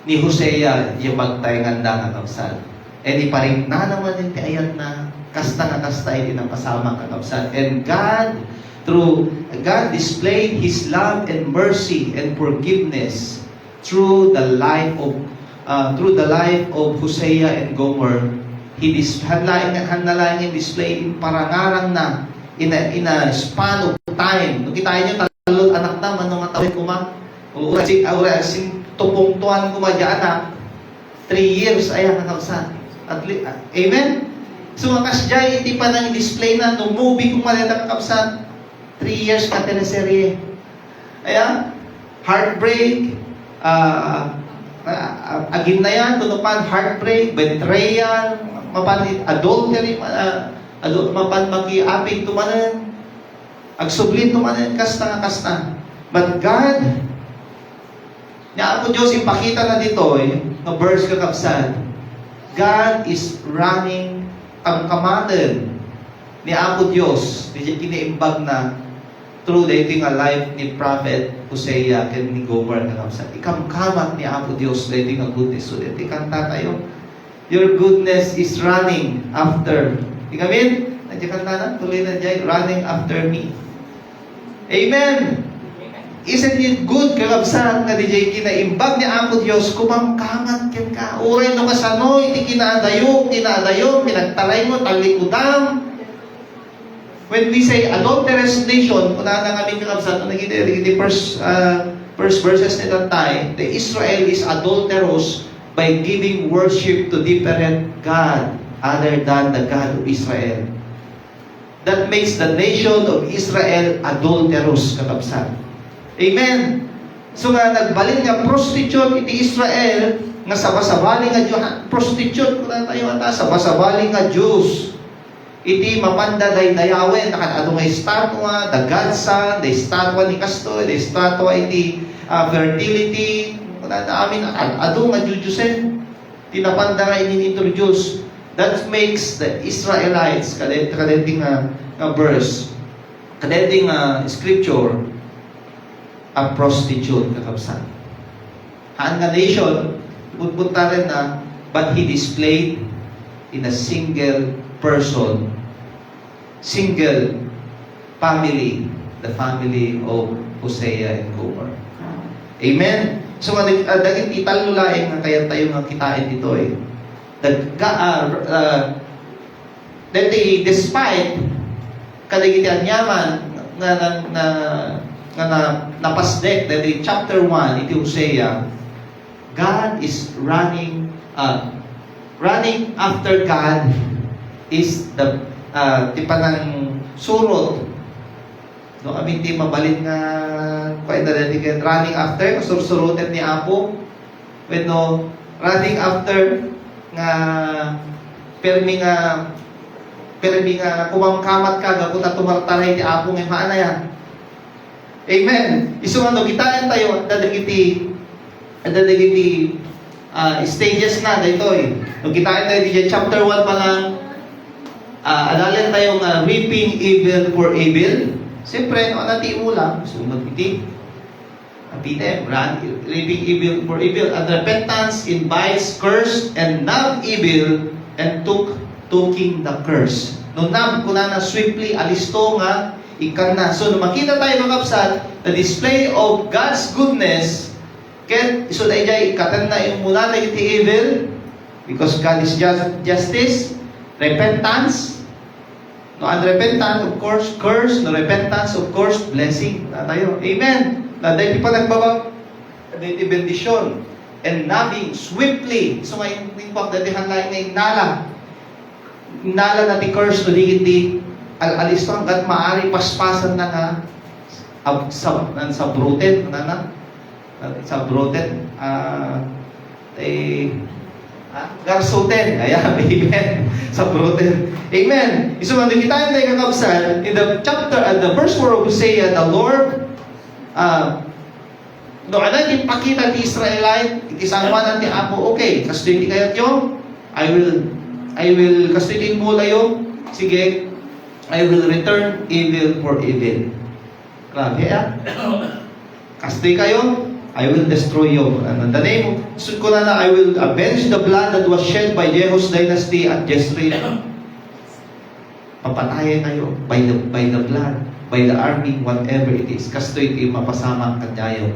[SPEAKER 6] ni Hosea yung magtayangan nga kapsat di pa rin na naman din ayat na kasta hindi ng kasama kakapsat. And God displayed His love and mercy and forgiveness through the life of Hosea and Gomer. He hanlaing display in parangarang na in a span of time. Nung kita nyo talot anak na manong atawin kuma. Ura sing tupong tuan kuma di anak. 3 years ayan kakapsat. Amen? So makas jay hindi pa nang display na nung movie kung malita kakapsat. 3 years ka teleserye. Ayan? Heartbreak, agin na yan, tunupan, heartbreak, betrayal, mapanit, adultery, mapan makiaping tumanan, agsublin tumanan, kasta. But God, niya ako Diyos, ipakita na dito, na verse kakapsat, God is running ang kamatan ni ako Diyos, di siya kinaimbag na through the life ni Prophet Hosea and ni Gomer kakapsat. Ikamkamat ni Apo Diyos dating nga goodness. So dito kanta tayo. Your goodness is running after. Ikamin? Nandiyan kanta na? Tuloy na dyan. Running after me. Amen! Isn't it good kakapsat nga di jay kinaimbag ni Apo Diyos kumangkamat ken ka. Uray no kasanoy, di kinadayo, pinagtalay mo, talikudam. When we say adulterous nation, kuna na kami kakabsat, the first verses ni Tantay, the Israel is adulterous by giving worship to different God other than the God of Israel. That makes the nation of Israel adulterous, kakabsat. Amen? So nga, nagbalin nga prostitute iti Israel, nga sabasabali nga Diyos, prostitute, kuna tayo ata, sabasabali nga Diyos. Iti mapanda day dayawen nakadto nga estatwa the godson the estatwa ni Casto the estatwa iti fertility kuna na amin adu nga jujusen tinapanda nga ini-introduce that makes the Israelites kadeteng nga verse kadeteng scripture a prostitute kakabsat haan nga nation punta rin na but he displayed in a single person, single family, the family of Hosea and Gomer. Amen? So, dagit italulain nga kaya tayo nga kitain dito despite kadagitian yaman nga napasdek dati chapter 1 iti Hosea, God is running after God is the tipanang surot. No, amin di mabalin nga running after sursurutan ni Apo. When no running after nga permi nga kumangkamat ka gaputa tumartaray ti Apo nga maana yan. Amen. Isumano kitaan tayo dadagiti stages na dito Nung kitain tayo di chapter 1 pa lang adalin tayo nga reaping evil for evil. Siyempre, nati ulam, sunod iti. Apite, reaping evil for evil. And repentance invites curse and not evil and taking the curse. Nung kuna na swiftly alisto nga ikan na. So, nung makita tayo mga kapsat, the display of God's goodness, ken iso na ijay ikatan na yung muna na iti evil because God is justice. Repentance. No unrepentance, of course, curse. No repentance, of course, blessing. Na tayo. Amen. Na dahil pa nagbabang, dahil bendisyon. and naving swiftly. So ngayon, kwak datihan lain na nala. Nala na ti curse no di alis to hanggat maari paspasan na nga sa broten na sa broten garsoten. Ayan, amen. Sa broten. Amen. So, nandun kita yung kakabsan, in the chapter, the verse 4 of Hosea, the Lord, doon na ipakita ti Israelite, itisangman ti Apo, okay, kastoy ti kayat yung, I will, kastoy ti mula yung, sige, I will return evil for evil. Grabe, kastoy kayo, I will destroy you. And in the name of, ko na I will avenge the blood that was shed by Jehu's dynasty at Jezreel. Papatayin kayo by the blood, by the army, whatever it is. Kastoy iti mapasama kanyayo.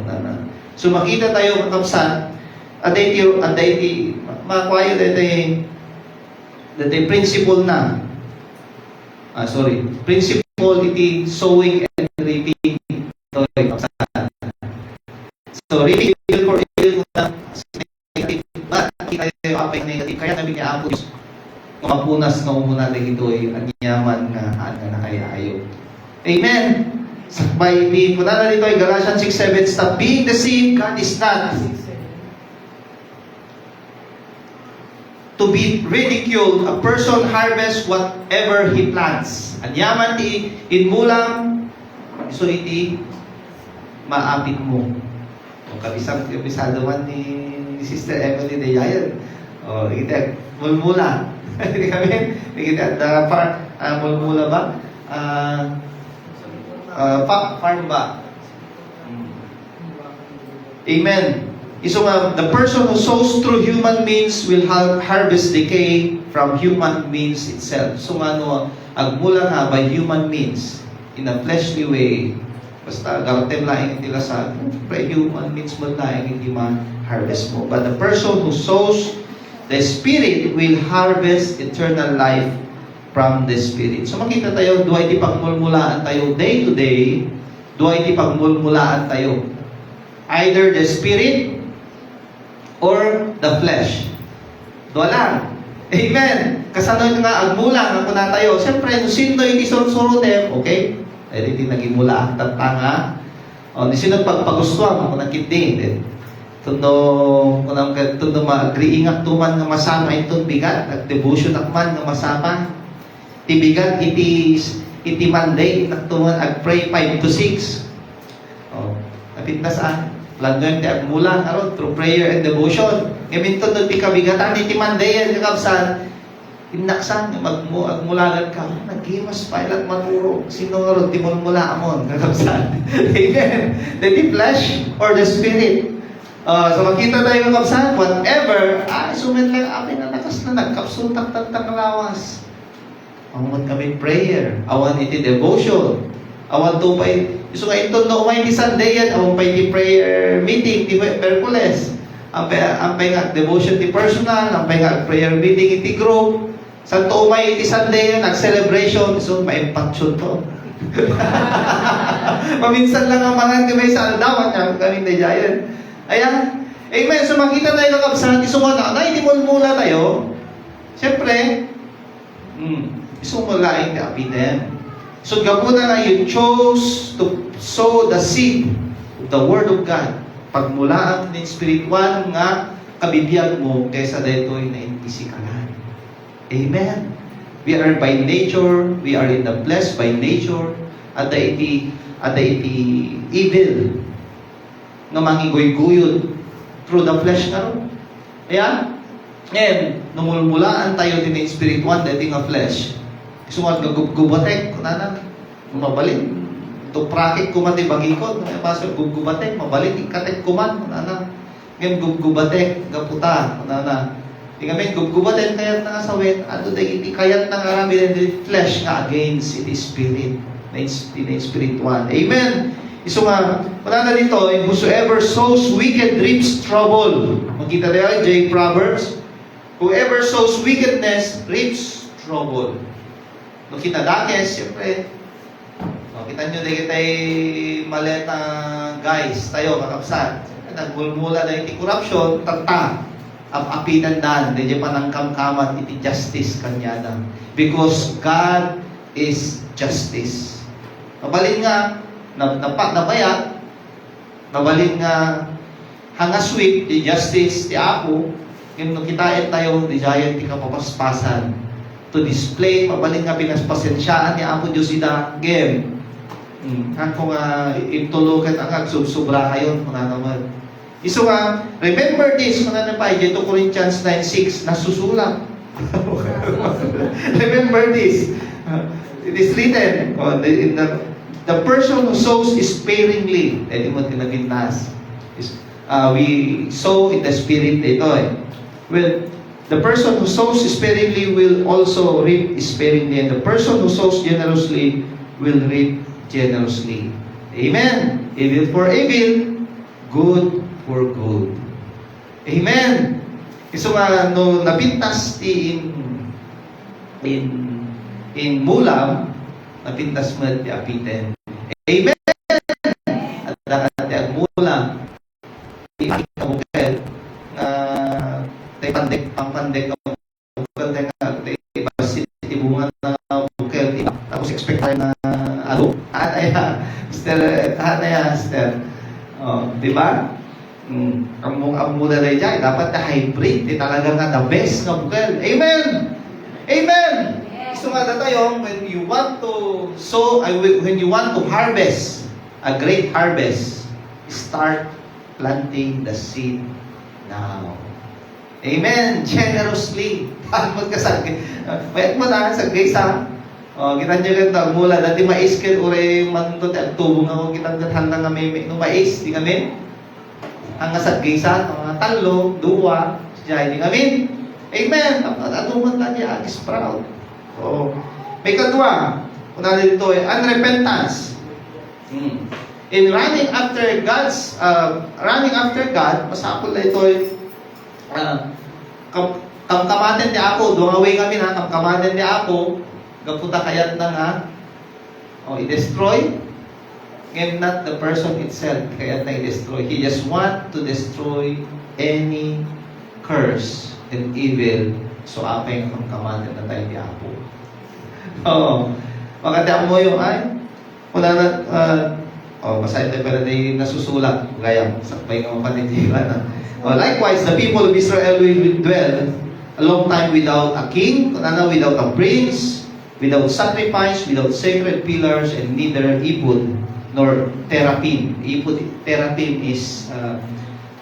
[SPEAKER 6] So makita tayo kakapsan, iti, makwayo iti principle na. Principle iti sowing and reaping. Ito kakapsan. So, reaping evil for evil na negative. Bakit tayo apay negative? Kaya namin niya Apo Diyos. Makapunas na umuna na ito ay anyaman nga na kaya ayo. Amen. Sakbay, punana dito ay Galatians 6:7. Stop being deceived. God is not to be ridiculed. A person harvests whatever he plants. Anyaman ti inmulang so iti maapit mo. Kabisado man ni Sister Emily de Yayan. O, kita, mulmula. Hindi kami, kita, mulmula ba? Farm ba? Amen. So, the person who sows through human means will harvest decay from human means itself. So, agmula nga by human means, in a fleshly way, basta garatem laing hindi lasad, human means mo laing hindi ma-harvest mo. But the person who sows the Spirit will harvest eternal life from the Spirit. So makita tayo, duay di pagmulmulaan tayo day to day, duay di pagmulmulaan tayo. Either the Spirit or the flesh. Dua lang. Amen. Kasano nga agmulang ako na tayo. Siyempre, no sino yung isursurutem, okay? Ay, di naging mula ang tatanga. O, di sino pagpagustuhan, ako nakiti. Tundo mag-agriingak tuman nga masama itong bigat, nag-devotion akman nga masama. Ti bigat, iti Monday, naktuman, ag-pray 5 to 6. O, napinta saan? Langoy ti agmula, karon through prayer and devotion. Ngayon to, ti kabigatan, iti Monday, yan, kakabsan, inaksan, agmulagan ka, naghimas pa ilang maturo. Sino nga ron, timulmula amon, kakabsan. Amen. The flesh or the Spirit. So makita tayo kakabsan, whatever, sumin lang amin na nakas na nagkapsun, tak lawas. Awan kami prayer, awan iti devotion, awan to pa, so nga ito no, umay di Sunday yan, awan pa iti prayer meeting, di Merkules. Ang pay nga devotion ti personal, ang pay nga prayer meeting iti group. Sa umay iti Sunday nag-celebration, so may impaction to. Paminsan lang ang mga may sa aldawan niya, kanin na dyan. Ayan. Amen. So makita tayo kakabsan, isumana na, hindi mula tayo. Siyempre, isumulain ka apiden. So gabuna na you chose to sow the seed of the Word of God. Pagmulaan ng spiritual nga kabibiyag mo kaysa daytoy na pisikalan. Amen. We are by nature, we are in the flesh by nature, at the evil nga mangigoy-guyod through the flesh na ron. Ayan. And numulmulaan tayo din ng spiritual dahil nga flesh. Sumad gubatek, kunanan, mabalik. To prakit kumati bagikod, pasok gubatek, mabalik ikatek kuman, kunanan. Ngayon gubatek, gaputa, kunanan. Ngayon gubatek kayat na sawit, ato dahil iti kayat na arami ng flesh nga against iti spirit, na spiritual. Amen. Iso nga, wala na dito, whosoever sows wicked reaps trouble. Makita tayo, J. Proverbs. Whoever sows wickedness reaps trouble. Nung kinadakes, siyempre, kita nyo dahil tayo maleta guys, tayo kakapsan. nagmulmula na iti corruption, tata, apitan dan, di pa nang kamkamat iti justice kanyada. Because God is justice. Nabalin nga, nabayat, nabalin nga, hangaswit, di justice, di ako, yung kitain tayo, di jayan, di kapapaspasan. To display, mabalin nga pinaspasensyaan ni Apo Diyos ida, game. Ako nga, itulukan ang agsubsubra kayo, mga naman. Iso nga, remember this, mga napay, 2 Corinthians 9:6, nasusulat. Remember this. It is written, the person who sows sparingly, hindi mo tinabintas. We sow in the spirit ito eh. Well, the person who sows sparingly will also reap sparingly, and the person who sows generously will reap generously. Amen. Evil for evil, good for good. Amen. So no napintas in mulam, napintas mo ti apiten. Amen. At dakat ti mulam. Kabukel tay pandek pangpandek kabukel tay basit ti bunga na bukel tapos expect tayo na Mister. Oh, di ba? Ang muna rin dyan, dapat na hybrid, di talaga nga the best na bukel. Amen! Amen! Gusto nga na tayo, when you want to sow, when you want to harvest a great harvest, start planting the seed now. Amen! Generously. Magkasagay. Mayat mo na, sagay sa kita nyo ganda, mula dati mais kayo, ure manto at tubong ako, kita handa nga may no mais, di kami? Ang asad gaysa, mga talo, duwa, siya, di kami? Amen! Ano man lang niya, is proud. May kadwa, kuna dito unrepentance. In running after God, masapol na ito kamkamaten di ako, dumaway kami na, kamkamaten di ako, gapunta kayat na nga, i-destroy, and not the person itself, kayat na i-destroy. He just want to destroy any curse and evil, so apay nga kamkamaten na tayo di ako. Makatiyang mo yung wala na, masaya tayo pero na nasusulat, gaya, sakpay nga mapanitilan na. Likewise, the people of Israel will dwell a long time without a king, without a prince, without sacrifice, without sacred pillars, and neither ephod nor teraphim. Teraphim is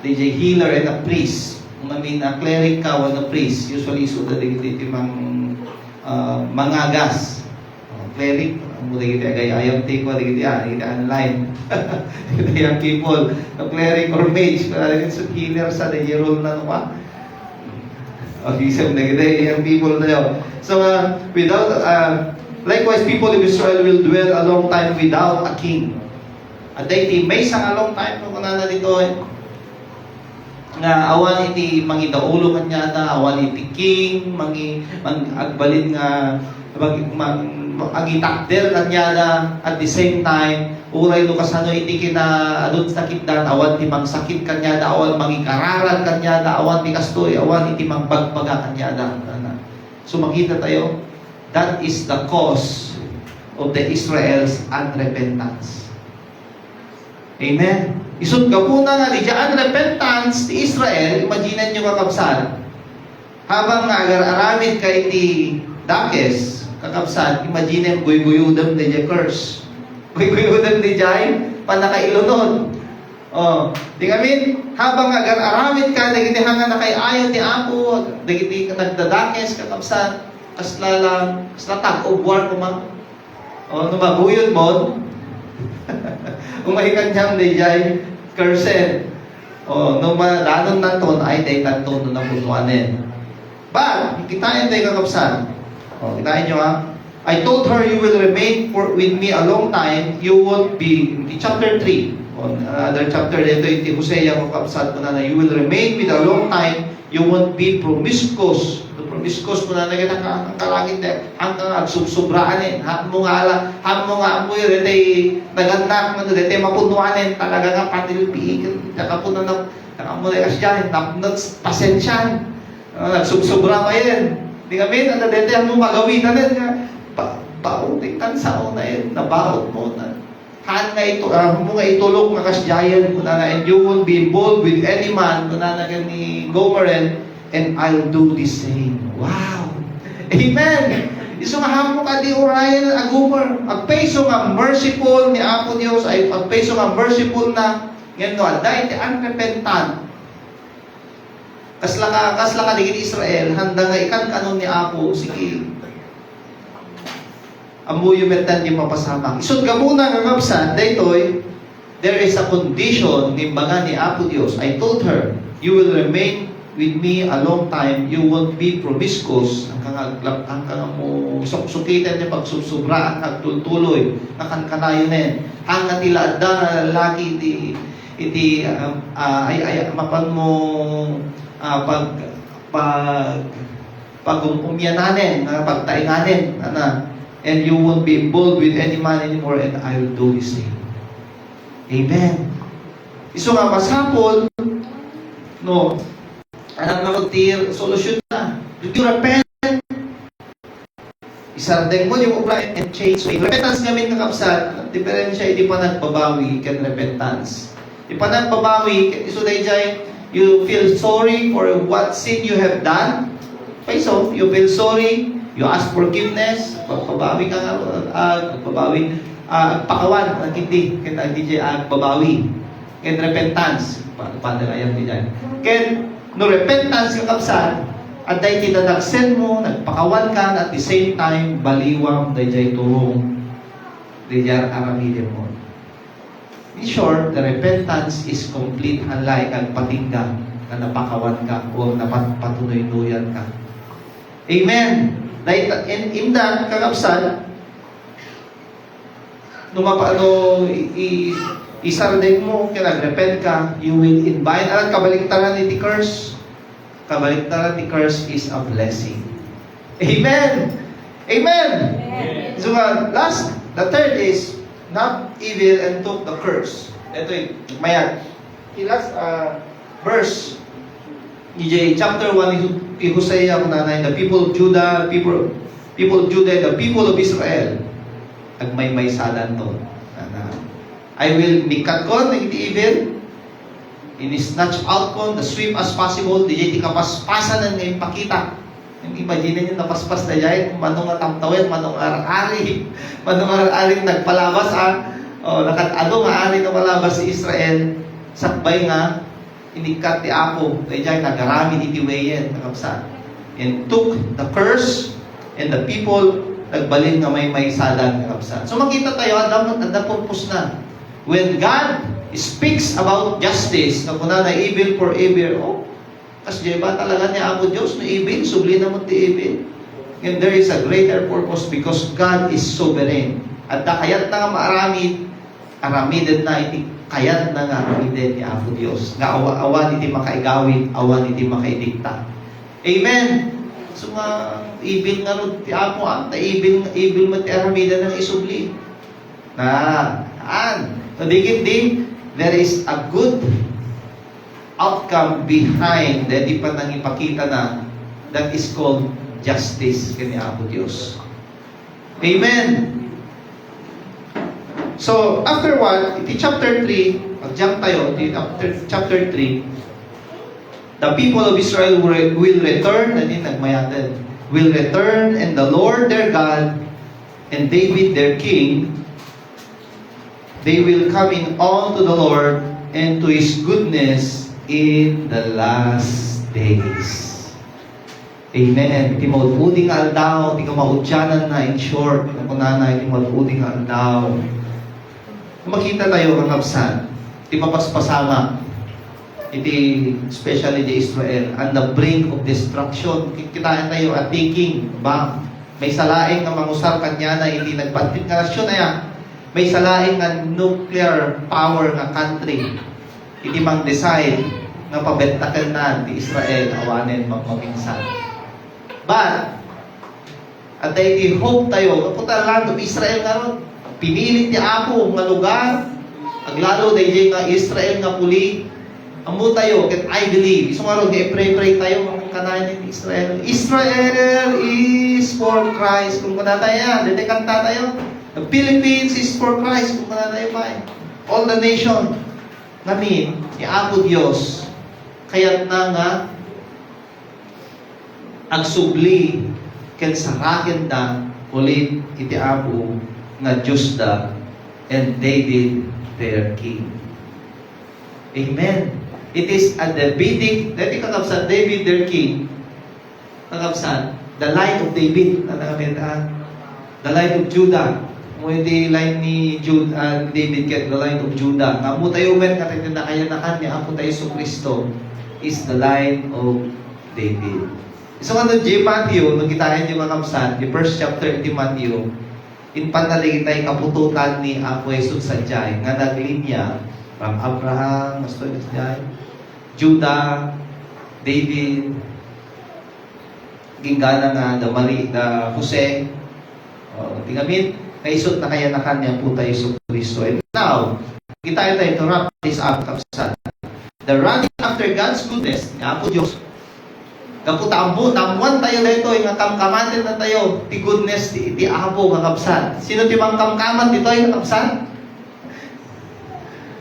[SPEAKER 6] the healer and a priest. I mean, a cleric ka o a priest. Usually, so the mangagas. Cleric, mula kita ayam tikwa, kita online. Young people, a cleric or mage, so healer sa the role na naman. Isip na kita, young people na yun. So, without, likewise, people of Israel will dwell a long time without a king. At dahil may isang a long time, kung na dito, nga awan iti mangidaulo kanya na, awan iti king, agbalin nga, agitakder kanya na, at the same time, uray no kasano iti kina adun sakit dan, awan ti mangsakit kanya na, awan mangikararan kanya na, awan ti kastoy, awan iti mangbagbaga kanya na. So makita tayo, that is the cause of the Israel's unrepentance. Amen. Isod ka po na nga, di unrepentance ti Israel, imagine nyo kakabsat, habang nga agar-aramid ka iti dakes, kakabsat, imagine mo guy-guyudam di jay curse. Guy-guyudam di jay panakailunod. Di kami, habang agar-aramid ka, dagiti hanga na kay ayaw ti Apo, dagiti nagdadakes, kakabsat, kasla tag-obwar kumang, numaguyod mo, umahikan niyang di jay curse. Lanong naton ay day naton na punuanin. But, kitain tayo kakabsat. Kitain nyo I told her, you will remain with me a long time. You won't be, in chapter 3, another chapter dito, iti Hosea kakabsat mo na, you will remain with a long time. You won't be promiscuous. To promiscuous ko na naging ang kalangit hanggang agsubsobraanin. Hamo nga mo yun, naganak na dito, mapunuanin, talaga nga patilpihin, nakapunan ng nakamulay kasyan, pasensyan, nagsubsobra pa yun. Di kami, dito, ang magawin na rin, paulitan sa una yun, nabaot mo na. Han nga ito, mo nga itulog nga kasyayan, and you won't be involved with any man, ni Gomeren, and I'll do the same. Wow! Amen! Iso nga hamo ka di orayan ang Gomer. Ang peso nga merciful ni Apo Dios ay ang peso nga merciful na ngayon no, dahil ti unrepentant. Kasla ka digit Israel, handa nga ikan kanon ni Apo, sige. Amuyo metan di mapasamang. Isod ka muna nga ngabsan, daytoy, there is a condition ni mga ni Apo Dios. I told her, you will remain with me a long time, you won't be promiscuous, ang mo suksukitan niya pagsusubraan, nagtultuloy, nakankanayonin, hanggang tila da na lalaki iti mapan mo pag-umyananin, pagtainganin, and you won't be involved with any man anymore, and I will do the same. Amen. Iso nga masapol, no, anak na magtir, solusyon na. Did you repent? Isardeng mo yung ubra and change way. Repentance namin kakapsat, diferensya, hindi pa nagbabawi kan repentance. Hindi pa nagbabawi, iso dahil you feel sorry for what sin you have done. So, you feel sorry, you ask forgiveness, pagbabawi ka nga, pagbabawi, pakawan, hindi, kita hindi dyan, babawi. Ken repentance, paano ayam di dyan. Ken, no repentance ka kapsan, at dahil tinadaksen mo, nagpakawan ka, at the same time, baliwang, dahil turong, dahil aramidin mo. In short, the repentance is complete, unlike ang patingga, na napakawan ka, o napatunoy-nuyan ka. Amen! Dahil in that, kakapsan, isardeng mo, kinag-repent ka, you will invite, alam, kabaliktaran ni curse. Kabaliktaran ni curse is a blessing. Amen! Amen!
[SPEAKER 1] Amen.
[SPEAKER 6] So, the third is, not evil and took the curse. Ito yung mayag. Last verse, chapter 1, Hosea, the people of Judah, people of Judah, the people of Israel, nagmay sadan to. I will mikat ko, hindi evil, ini-snatch out ko, the swift as possible, di kapaspasan na ngayon pakita. Yung imagine nyo, napaspas na dyan, manong atamtawin, manong ar-ari nagpalabas, nakatado nga ari na malabas si Israel, sakbay nga, inikat ti Apo, dyan, nagarami itiwayan, nakapsa. And took the curse, and the people, nagbalin nga may sadan, nakapsa. So makita tayo, ang purpose na. When God speaks about justice, na kuna na evil for evil, kasi ba talaga niya Apo Diyos na evil, subli naman ti evil. And there is a greater purpose because God is sovereign. At kayat na nga aramidin na iti kayat na nga aramidin ni Apo Diyos. Nga awan iti makaigawin, awan iti makaidikta. Amen! So nga, evil nga rin ti Apo, evil mo ti aramidin ng isubli. So digit there is a good outcome behind that di pa nang ipakita na that is called justice kani Apo Diyos. Amen! So, after what? Iti chapter 3, mag-jump tayo, after chapter 3, the people of Israel will return, nagmayatan, will return, and the Lord their God, and David their king, they will come in on to the Lord and to His goodness in the last days. Amen. Iti maududing aldaw, iti kamaudyanan na in short, iti kunana, iti maududing aldaw. Makita tayo ang kapsan, iti papaspasama, iti especially di Israel, on the brink of destruction. Kitaan tayo at thinking, ba, may salaing nga mangusar kanya na hindi nagpantit nga nasyon na yan. May salaing nga nuclear power nga country. Iti mang decide nga pabentakan na di Israel awanin magmaminsan. But, at dahil hope tayo, kapunta lang ng Israel nga ron. Pinilit ni Apo nga lugar, ang lalo dahil nga Israel nga puli. Amo tayo, ket I believe. Iso nga ron, pray tayo, ang kananin ni Israel. Israel is for Christ. Kung kana tayo yan, dito kanta tayo. The Philippines is for Christ. Kung kana tayo ba? All the nation. Ngamin, ni Apo Diyos, kaya't na nga, ang subli, ken sarakin da, ulit iti Apo, nga Diyos da, and David their king. Amen. It is a Davidic, dati kakabsan, David their king, kakabsan, the line of David, the line of Judah, mo hindi line ni David, ket the line of Judah. Nga mo tayo men, katitin na kaya nakan ni Apo tayo so Kristo, is the line of David. So ano, J. Matthew, nung kitahin yung mga kapsan, the first chapter di Matthew, in panalig tayo kapututan ni Apo Jesus sa Jai, nga naglinya, from Abraham, gusto nyo sa Judah, David, ginggana nga, da Jose, tingamit, naisot na kaya na kanya po tayo sa Kristo. And now, kita tayo to wrap this up, kapsan. The running after God's goodness, nga po Diyos, kaputambo, namuan tayo dito, yung kamkamatin na tayo, ti goodness, ti Apo, kakabsan. Sino ti mang kamkaman dito, yung kakabsan?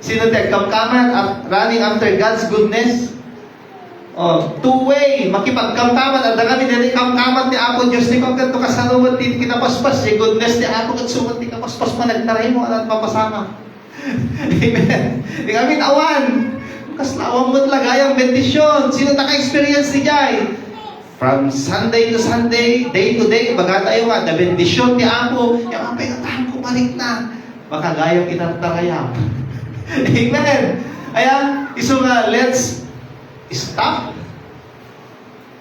[SPEAKER 6] Sino ti kamkaman, running after God's goodness? Two-way, makipagkamkaman, at kami dito, kamkaman ti Apo Diyos, ti pagkanto kasaluman, ti kinapaspas, ti goodness ti Apo, katsuman, ti kapaspas, managtaray mo, at papasama. Amen. Di kami awan. Kaslawang mo talaga yung bendisyon. Sino naka-experience ni Jai? From Sunday to Sunday, day to day, baga tayo nga, the bendisyon ni Apo, yung mga pinatahan ko balik na. Baka gayong itatarayaw. Amen. Ayan, iso nga, let's stop.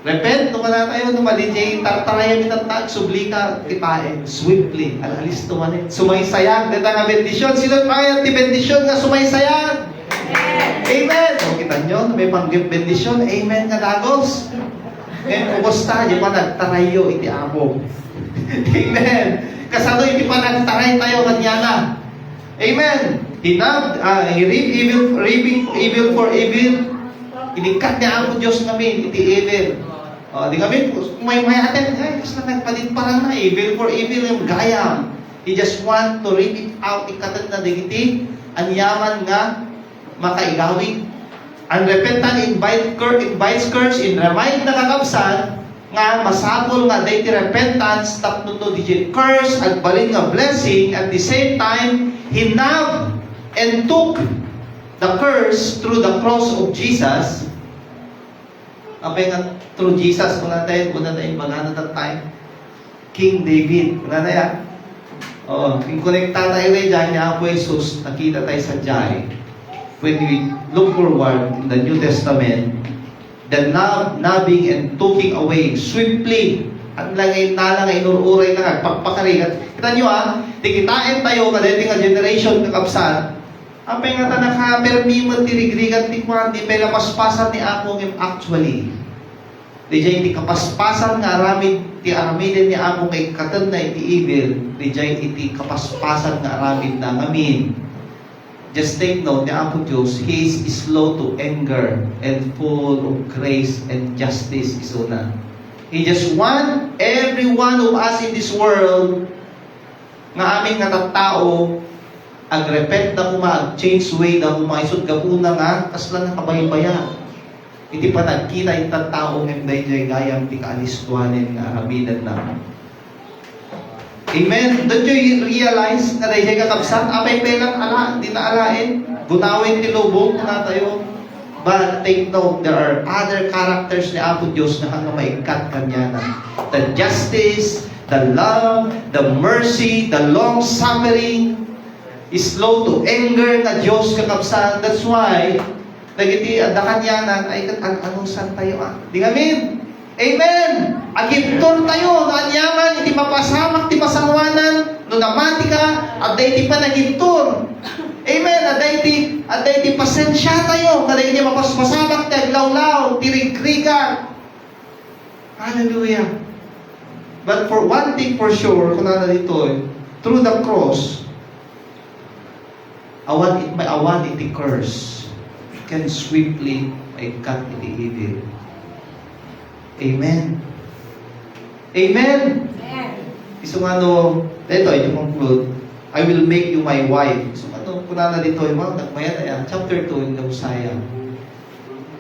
[SPEAKER 6] Repent, nung na tayo, nung malijay, tartarayan itatag, subli ka, tipain, swiftly, alalis tumanin. Sumaysayag, dito nga bendisyon. Sino kaya ti bendisyon nga sumaysayag? Amen! O kita nyo, may pang-bendisyon. Amen nga dagos. Kumusta? Di pa nagtarayo iti Apo. Amen! Kasano iti pa nagtaray tayo kanyana. Amen! Reaping evil for evil. Inikat niya Apo Diyos namin, iti evil. Di kami, kung may atin, just na nagpalit parang na, evil for evil, yung gayam. He just want to reap it out, ikatan na digiti, anyaman nga, makaigawin. Unrepentant invites curse in remind na kakabsan nga masapol nga dahi repentance tapno to digit curse at balin nga blessing at the same time hinab and took the curse through the cross of Jesus. Apay nga through Jesus kuna tayo magana that time King David kuna tayo. Connecta tayo dyan niya Apo Jesus, nakita tayo sa Jai. When we look forward in the New Testament, the nabbing and taking away swiftly, at langay na lang inururay na pagpakarigat. Kita nyo tikitain tayo kadeti nga generation kakabsan, ang nga ta nakapermimot tirigrigan ti kwan, di pala paspasan ni Apo ngim actually. Di jay iti kapaspasan nga aramid, ti aramidin ni Apo kay katan na iti evil, di jay iti kapaspasan nga aramid na ngamin. Just take note, the Apo Diyos, He is slow to anger and full of grace and justice. Isuna. He just want every one of us in this world nga aming tao ag-repent na kuma, change way na kuma, isod gapuna nga, kasla na kabaybaya. Hindi pa nagkita itang tao ng dayjay gayang di kaalistuanin nga arabidan na. Amen. Don't you realize na dahil kakabsan, apay pelang ala, di na alain, gunawin tilubong na tayo. But take note, there are other characters ni Apo Diyos na hanggang maikat kanya na. The justice, the love, the mercy, the long suffering, is slow to anger na Diyos kakabsan. That's why, nagiti, ang dakanyanan, ay anong san tayo Di amin? Amen! Agiptor tayo, anyaman, iti mapasamak, iti pasangwanan, no namati ka, at dahi pa nagiptor. Amen! At dahi pasensya tayo, kada iti mapaspasamak, ti aglawlaw, ti rigrigan. Hallelujah! But for one thing for sure, kung na dito, through the cross, awan iti curse can swiftly may cut iti evil. Amen. Amen. Isang ano, ito, yung conclude, I will make you my wife. So ano, kung na dito, yung mga nagmayan na yan, chapter 2 in the Hosea.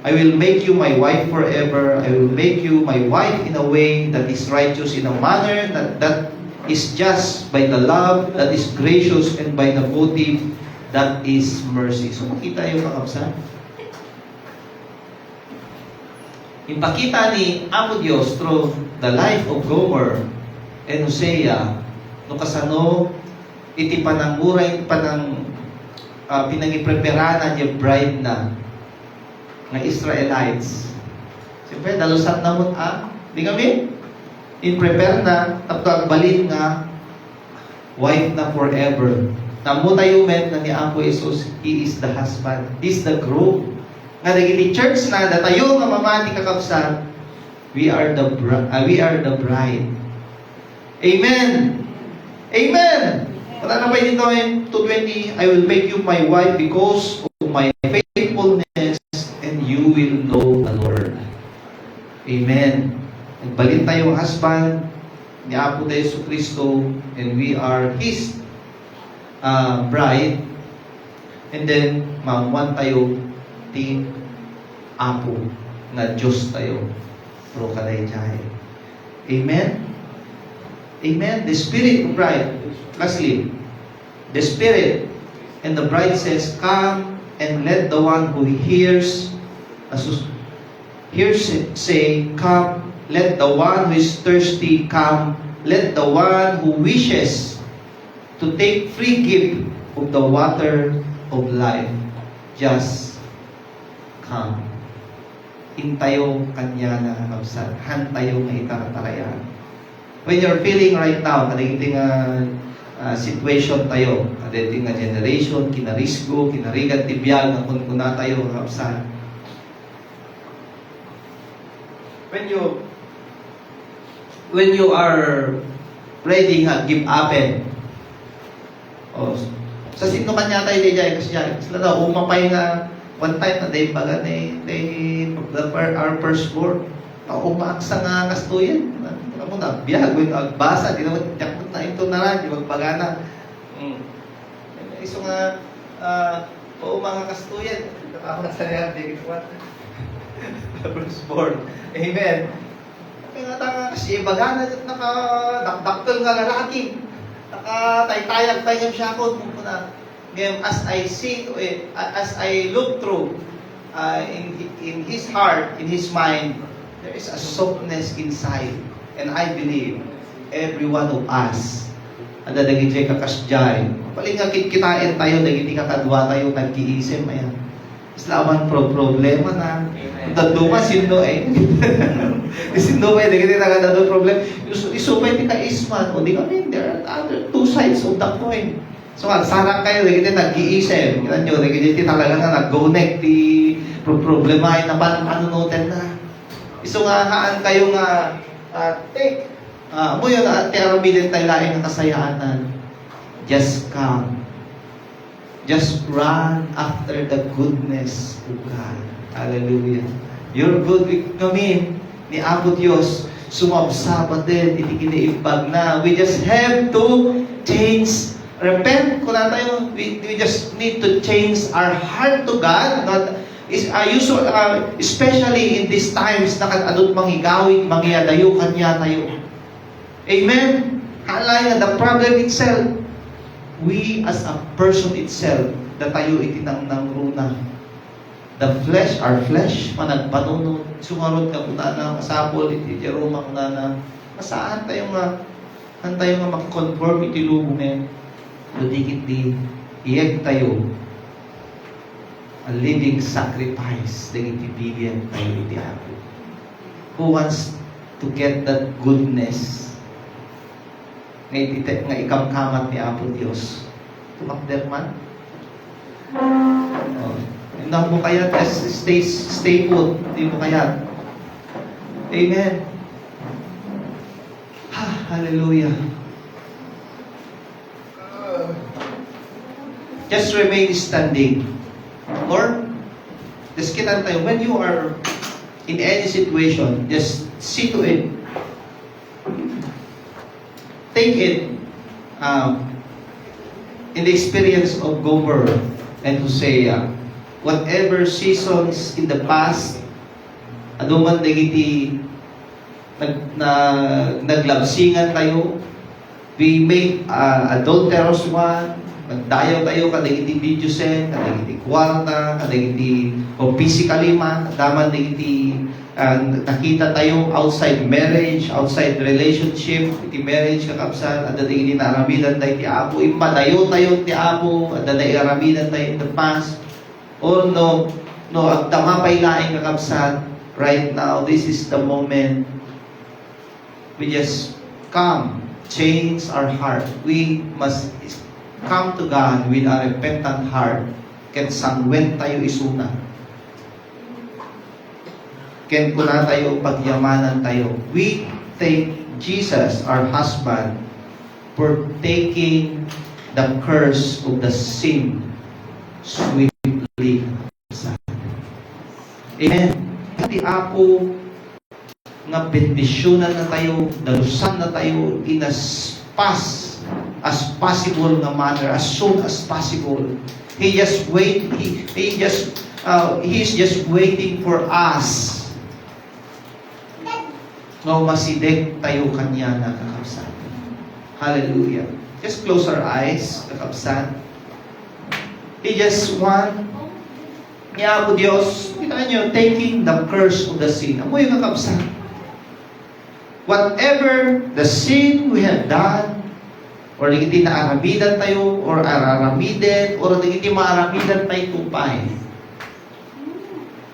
[SPEAKER 6] I will make you my wife forever. I will make you my wife in a way that is righteous, in a manner that is just, by the love that is gracious, and by the motive that is mercy. So makita yung kakabsa. Ipakita ni Apo Diyos through the life of Gomer and Hosea, no kasano, iti pananguray, pinangipreparanan niya bride na nga Israelites. Siyempre, dalusat na mo, di kami? In-prepare na, tapos balin nga, wife na forever. Namo tayo men na ni Apo Jesus, He is the husband. He is the groom. Nga naging church na, tayo nga mamati kakabsat, we are the bride. Amen! Amen! Wala na ba dito in 2:20, I will make you my wife because of my faithfulness, and you will know the Lord. Amen. Nagbalin tayong husband ni Apo na Yesu Cristo, and we are His bride. And then, mamuan tayo ti Apo na Diyos tayo. Pro kadayjay. Amen. Amen. The Spirit of bride. Lastly, the Spirit and the bride says, come and let the one who hears say, come, let the one who is thirsty come, let the one who wishes to take free gift of the water of life, just come. Hintayo kanya na kamsat, hantayo nga itaratarayan. When you're feeling right now, kadagiting situation tayo, kadagiting generation, kinarisgo, kinarigat tibiyag, na kung tayo kamsat. When you are ready nga give up sa sino kanya tayo diyan kasi sila daw umapay nga one time na day baga our firstborn umaksa nga kastuyan mo na biyag when agbasa di naman jakot na ito na ran di magpagana iso nga mga kastuyan ako na sa yan di what firstborn. Amen. Kaya nga kasi bagana nakadakdaktal nga lalaki. Nakataytayag tayo siya ko muna. Ngayon, as I look through in his heart, in his mind, there is a softness inside. And I believe every one of us ada dagiti kakasjay. Paling nga kitain tayo dagiti kakadwa tayo nagkiisip ayan. Islaman problema na. Daduma sino sino ba dagiti nagdadado problem. Isupay ti kaisman o di kami there are other two sides of the coin. So sarang kayo dagiti nag-iisip. Kita nyo dagiti talaga nga nag-connect ti problema ay na panunutan na. Iso nga haan kayo nga take mo yun ti aramitin tayo laing ang kasayaanan. Just come. Just run after the goodness of God. Hallelujah. You're good with kami ni Apo Diyos. Sumabsaba din, itikiniimbag na. We just have to change, repent ko na tayo. We just need to change our heart to God. Especially in these times na kadadot mangigawin, mangyadayo kanya tayo. Amen? Halay na the problem itself. We as a person itself, na tayo itinang runa. The flesh, our flesh, managpanunod, sumarot ka kuna na, masapol, iti Jeroma kuna na, masaan tayo nga makakonform iti lubungan, dudikit di, iyag tayo, a living sacrifice, dagiti bigyan tayo iti Apo. Who wants to get that goodness, nga ikamkamat ni Apo Diyos? Tumakder man? Hindi mo kaya stay put. Hindi mo kaya. Amen. Hallelujah. Just remain standing. Or, just kita tayo, when you are in any situation, just see to it. Take it in the experience of Gomer and Hosea. Whatever seasons in the past, anuman nagiti naglabsingan tayo, we made adulterous one, nagdayaw tayo kadagiti video set, kadagiti kwarta, kadagiti o physically man, daman dagiti nakita tayo outside marriage, outside relationship, iti marriage kakapsan, at dagiti naaramidan tayo ti Apo, ipadayo tayo ti Apo, at naaramidan tayo in the past. Or no, agdamapay laing kakapsan, right now, this is the moment we just come, change our heart. We must come to God with a repentant heart. Ken sangwen tayo isuna. Ken kuna tayo pagyamanan tayo. We thank Jesus, our husband, for taking the curse of the sin swiftly. Amen. Ti Apo nga bendisyonan na tayo, dalusan na tayo in as possible nga manner, as soon as possible. He just wait. He's just waiting for us. No masidek tayo kanya na kakabsan. Hallelujah. Just close our eyes, kakabsan. He just want niya po Diyos, kita nyo, taking the curse of the sin. Amoy yung kakabsan. Whatever the sin we have done, or hindi na aramidan tayo, or araramiden, or hindi maaramidan tayo tupay.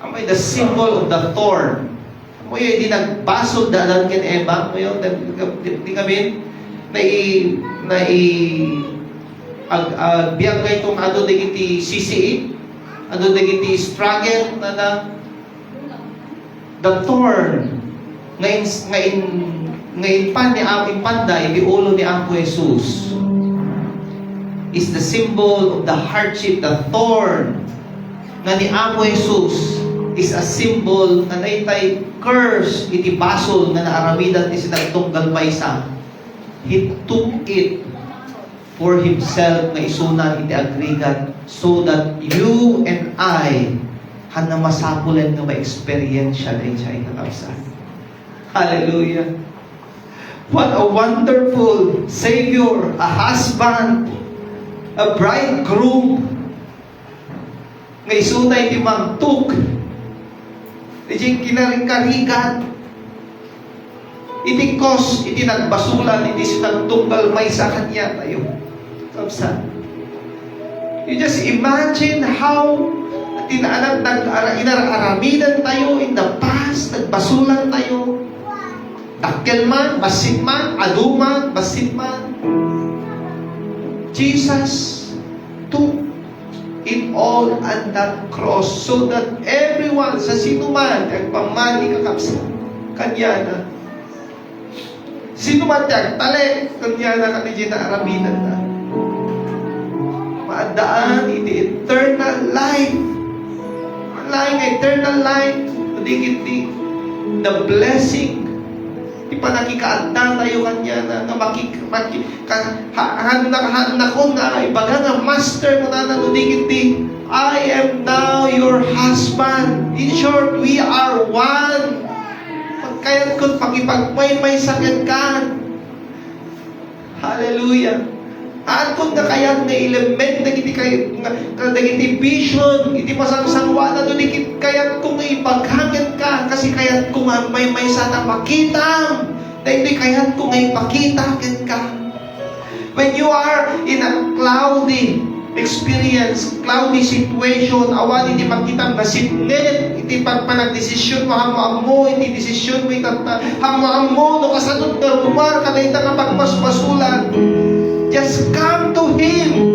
[SPEAKER 6] Amoy the symbol of the thorn. Amoy hindi nagbasol dalan ken Eva. Amoy yung di kami biyag kayo itong ano digiti sisiit, ano digiti struggle na the thorn ngayon pan ni Apo Panda, ibiulo ni Apo Jesus is the symbol of the hardship, the thorn nga ni Apo Jesus is a symbol na naitay curse iti basol nga naaramidan ti sinagtunggal maysa. He took it for himself nga isunan iti agrigat so that you and I hana masapulan nga ma-experience siya na siya ikakabsan. Hallelujah. What a wonderful Savior, a husband, a bridegroom. Nga isunay ti magtuk. Iti kinaring-karigan. Iti kos, iti nagbasulan, iti sinagtunggal may sa kanya tayo. Kapsan. You just imagine how inaramidan tayo in the past, nagbasulan tayo. Dakkel man, basit man, aduman, basit man. Jesus took it all on that cross so that everyone, sa sino man, ang pamali kakapsa, kanya na. Sino man tiyag, kanya na kanina na aramidan na. Maadaan, iti eternal life. Eternal life, digiti, the blessing. Di pa nakikaanta tayo kanya na nakon na ibaga na master mo na nanudigiti. I am now your husband. In short, we are one. Pagkayat ko't pakipagmay sakit ka. Hallelujah. At kung nakayat na element na giti kayo, na giti vision, giti masangsangwa na doon, kayat kung ipaghangin ka, kasi kayat kung may sana makita, na hindi kayat kung ipakita ka. When you are in a cloudy experience, cloudy situation, awan hindi makita na sitnet, hindi pagpanagdesisyon mo, hamo-amo, hindi desisyon mo, hamo-amo, no kasadot na lumar, kadaita nga pagmasmasulan. Just come to Him.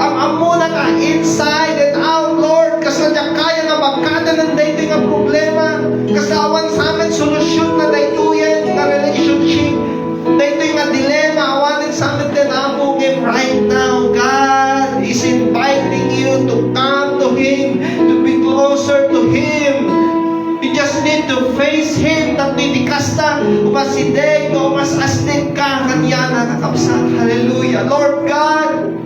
[SPEAKER 6] Ang amo na nga inside and out, Lord. Kasi niya kaya nga magkada ng dito nga problema. Kasi awan sa amin solusyon na daytoyan na relationship. to face Him, nagbibikas na, umasideg, no, mas astig ka, kanya na nakapsan. Hallelujah. Lord God,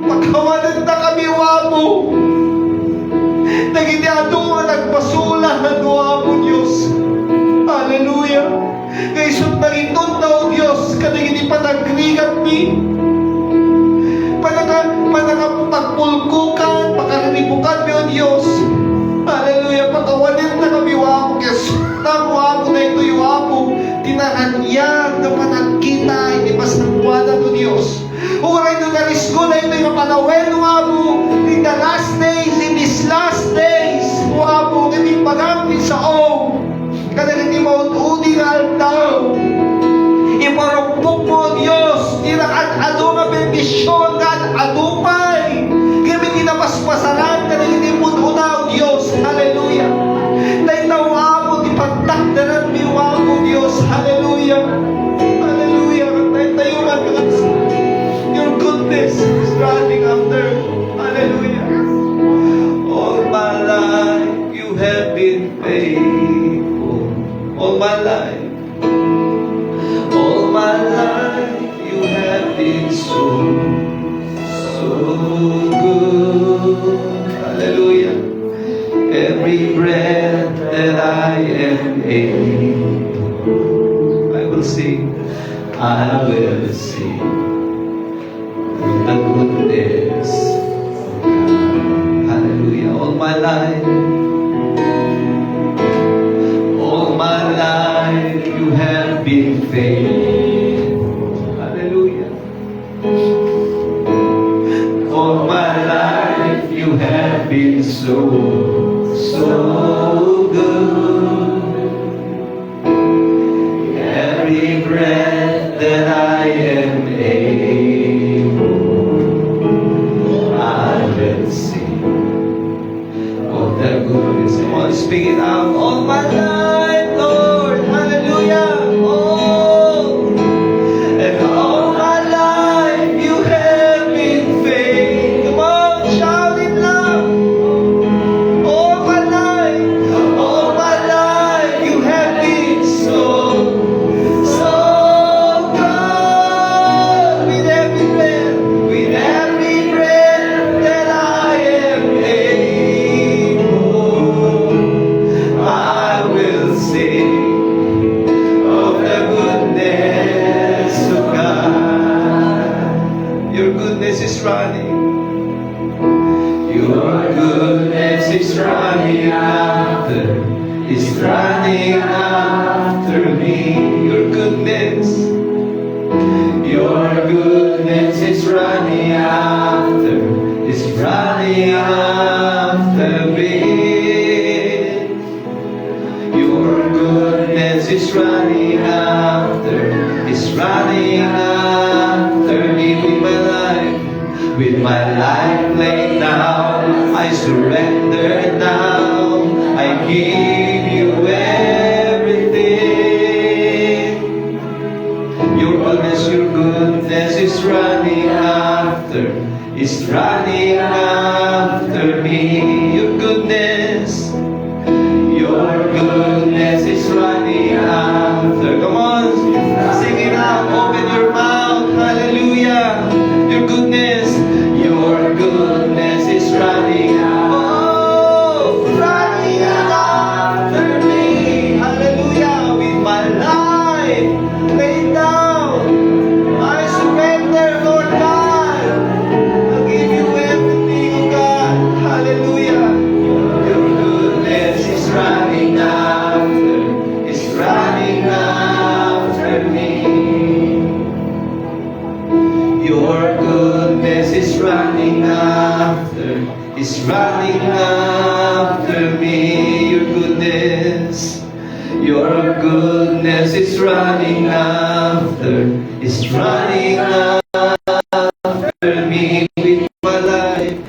[SPEAKER 6] pagkawalan na kami wamo, naginiado nga nagpasula ng wamo Diyos. Hallelujah. Kaya isot na rin daw Diyos, kanang hindi pa nagrigat mi, panakapagpulkukan, pakarinibukan mi o Diyos. Hallelujah. Pagkawalan na kami wamo, kaya sutang wamo na ito yung wamo, tinahanyag na panagkita, hindi mas nagwala to Diyos. Uray nung narisgo na ito yung panawin wamo, in the last days, in these last days, wamo, hindi pagamit sa o, kanang hindi mo uning altaw, iparupok mo Diyos, tirakan ado nga bendisyon, kan adupay, kami kinapaspasaran, kanang hindi mo unaw Diyos. Hallelujah. Dahil na wamo, di pagtakdaran mi wamo Diyos. Hallelujah. Hallelujah. Dahil tayo man, your goodness is running after. Hallelujah. All my life, you have been faithful. All my life. All my life, you have been so good. Hallelujah. Every breath that I am able, I will sing. I will sing the goodness of God. Hallelujah. All my life, you have been faithful. Hallelujah. All my life, you have been so good. Every breath that I am able, I will sing of the goodness. Come on, speak it out. All my life, Lord, hallelujah. Oh, and all my life you have been faithful. Come on, shout it loud. All my life you have been so good. With every breath that I am able, I will sing of the goodness of God. Your goodness is running. Your goodness is running after. Is running after me. Your goodness. Your goodness is running after. Is running after me. Your goodness is running after, is running after me. With my life laid down, I surrender now. I give you everything. Your goodness is running after, is running after me. Your goodness is running after. Come on, sing it out, open your mouth, hallelujah. Your goodness is running running after me, hallelujah. With my life laid down, I surrender, Lord God. I'll give you everything, oh God, hallelujah. Your goodness is running after me. Your goodness is running after me. Your goodness is running after me.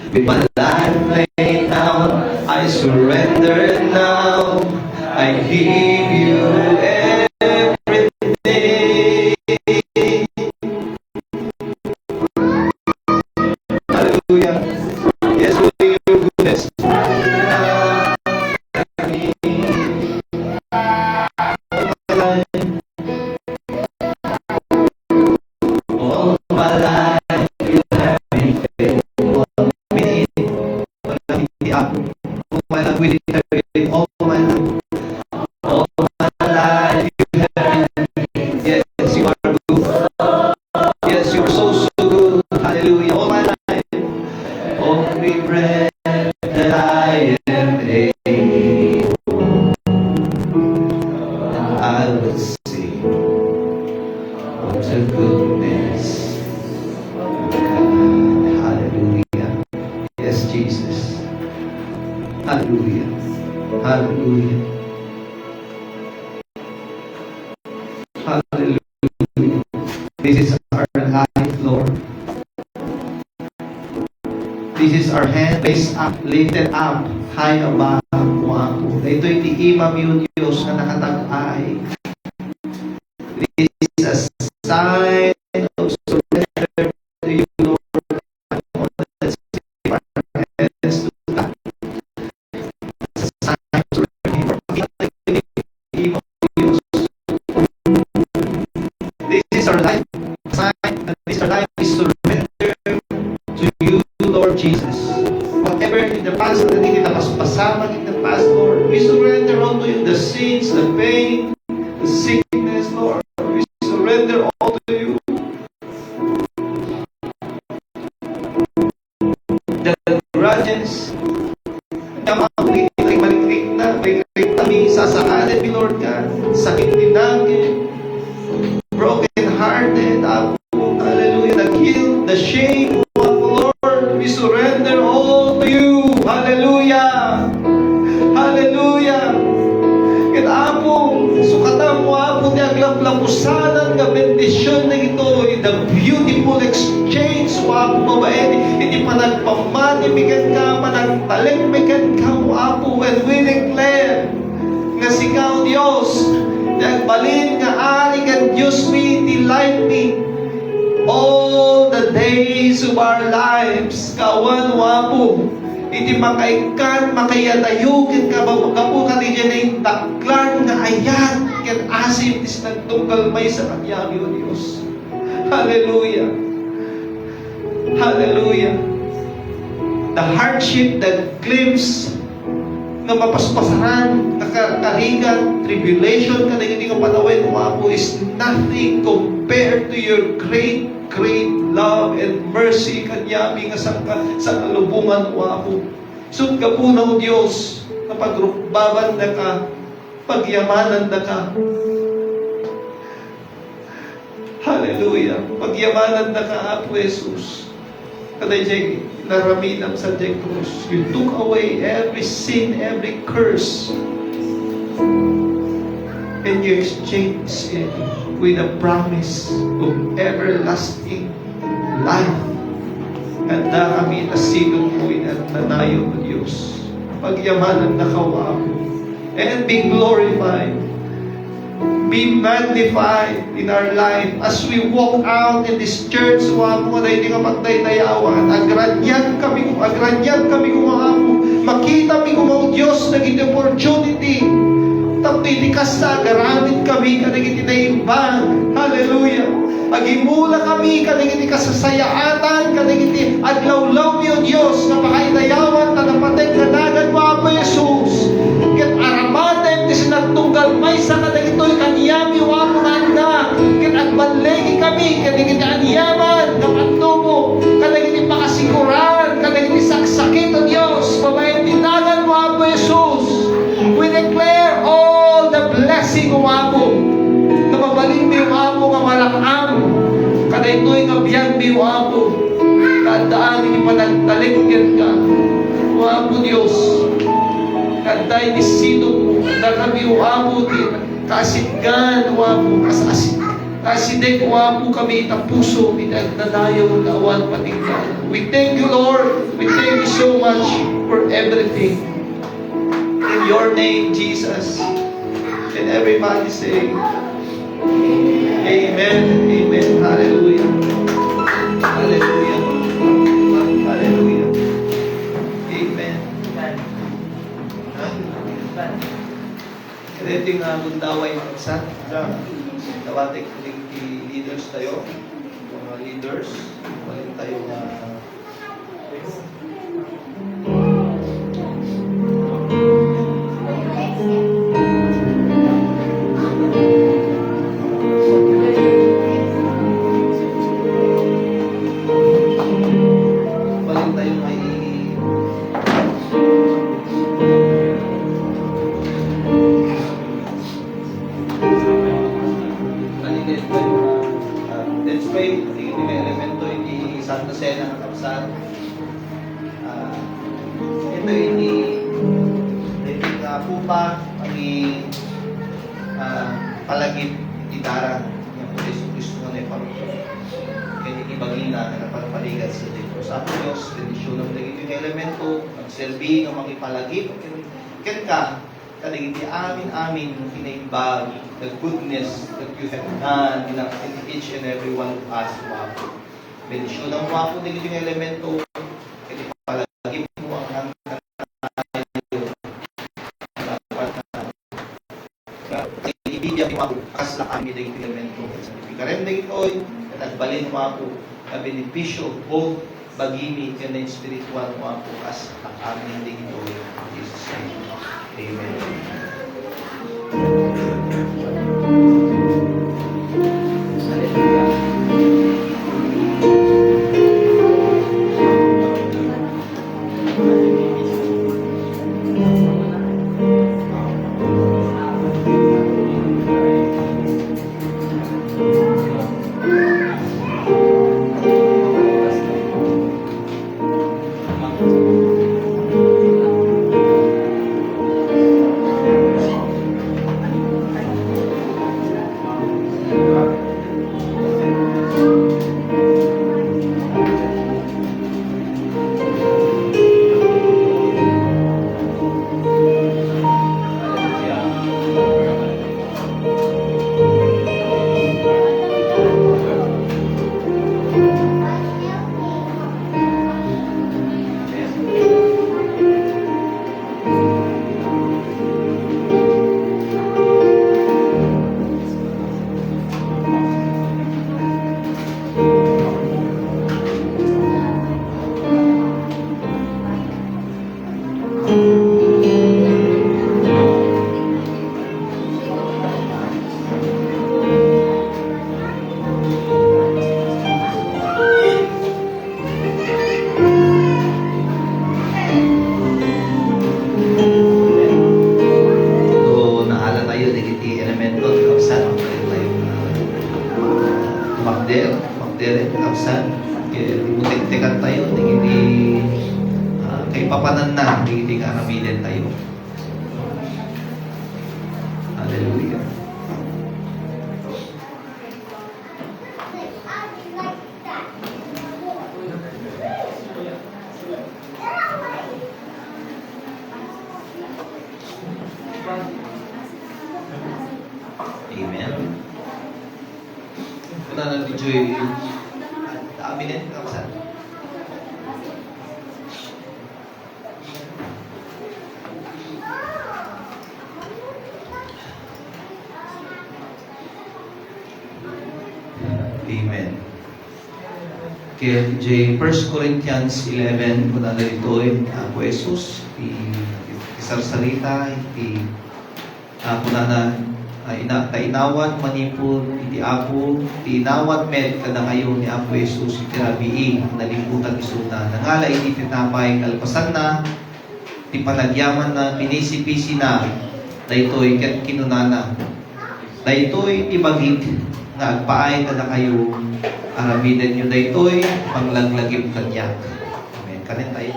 [SPEAKER 6] With my life laid down, I surrender now. I give you everything. Hallelujah. Yes, only your goodness. ti Apo. All my life, we declare it. All my life. All my life, you have been. Yes, you are good. Yes, you are so good. Hallelujah. All my life. Only bread that I am able, I will sing of the goodness of God. Hallelujah. Yes, Jesus. Hallelujah. Hallelujah. Hallelujah. This is our life, Lord. This is our hand raised up, lifted up, high above, Apo. Ito'y tiimam yun, Diyos, na nakatag-ay. This is a sign of surrender to you, Lord. Let's lift our hands to God. It's a sign of surrender. Tiimam, Diyos. This is our life. Sign, this is our life is surrender to you, Lord Jesus. Whatever in the past na hindi kita paspasaman in the past, Lord, we surrender all to you, the sins, the pain, the sickness, Lord. We surrender all to you. The grudges, malikrik na kami, sasakalit ni Lord God, sakit din namin, broken hearted, hallelujah, the guilt, the shame, we surrender all to you. Hallelujah. Hallelujah. Ket Apo, sukatan mo Apo ti aglaplapusanan nga bendisyon na ito, in the beautiful exchange mo Apo babae, hindi pa nagpamanibigan ka, managtalikbigan ka mo Apo, and we declare nga sikaw Diyos, nagbalin nga ari nga Diyos mi, delight me all the days of our lives. Kawan wapo, iti makaikan, makayadayukin ka, mapagapu ka di dyan ay taklan nga ayan, ken asim is nagtunggal may sa kanyang o Diyos. Hallelujah. Hallelujah. The hardship, the glimpse, na mapaspasaran, nakakarigan, tribulation ka na hindi ka panawin, wapo, is nothing compared to your great love and mercy kanyami nga sa kalubungan wapo. Sud ka po ng Diyos na pagrukbaban na ka, pagyamanan na ka. Hallelujah. Pagyamanan na ka, Apo Jesus. Kaday jay naraminam sa jay krus. You took away every sin, every curse, and you exchanged it with a promise of everlasting life. Ganda kami na silong mo at nanayo mo Diyos. Pagyamanan na kawapo. And be glorified. Be magnified in our life as we walk out in this church. Wapo na hindi ka magdaydayawan. Agranyan kami kung wapo. Makita mi kung Diyos naging opportunity. Tapitikas sa agaramit kami kanagiti na imbang. Hallelujah. Agimula kami kanagiti kasasayaatan, kanagiti aglawlaw niyo Diyos na makaidayawan na napatay na nagan mo Apo Jesus. Ket aramaten ti sinagtunggal may sa kanagito'y kaniyami wapo na anak. Ket agbalegi kami kanagiti anyaman kapatno mo, kanagiti makasikuran, kanagiti saksakit o Diyos. Pabayan tinagan mo Apo Jesus. We declare all the blessing o Apo na mabaling mi o Apo nga malakam kada ito'y ngabiyan mi o Apo kadaan hindi pa nagtalikyan ka o Apo Diyos kaday ni sino na kami o Apo kaasitgan o Apo kasidek o Apo kami itang puso inagnanayaw na awan patinggan. We thank you Lord, we thank you so much for everything. In your name, Jesus. And everybody say, Amen. Amen. Hallelujah. Hallelujah. Hallelujah. Amen. Kaya nga mundaway magsa. Tawatik ng leaders tayo. Mga leaders. Walang tayo pray. Iti elemento iti Santa Cena kakabsat. Ito iti pupa kami palagip iti dara ng Kristo nga na iparusyon. Kaya ibagina na napanpaligat sa dito. Sa ato Diyos, bendisyon ng naging elemento, magselbi ng makipalagip. Kaya ka, kaligiti amin kinaimbag the goodness that you have done in each and every one of us, Wapo. Bendisyon ng Wapo, naging elemento, kaya palagip mo ang hanggang ibigyan mo ako kasla kami ng elemento. Karem na ito'y nagbalin mo ako na benepisyo both bagimi and na spiritual mo ako as amin ng ito'y Jesus name. Amen. Papanan na, hindi karamidin tayo. Hallelujah. Amen. Kuna na video amin kapsan. Amen. Kaya 1 Corinthians 11, kung na ito ako Jesus, isarsalita, kung na inawat manipur, iti apo, inawat med, kada kayo ni Apo Jesus, itirabiing, naliputan isuna, nangala iti tinapay, kalpasan na, ti panagyaman na, pinisipisi na, daytoy ket kinunana, daytoy ibagit, nga agpaay kada kayo aramidan nyo daytoy panglaglagip kanyak. Amen. Kanin tayo.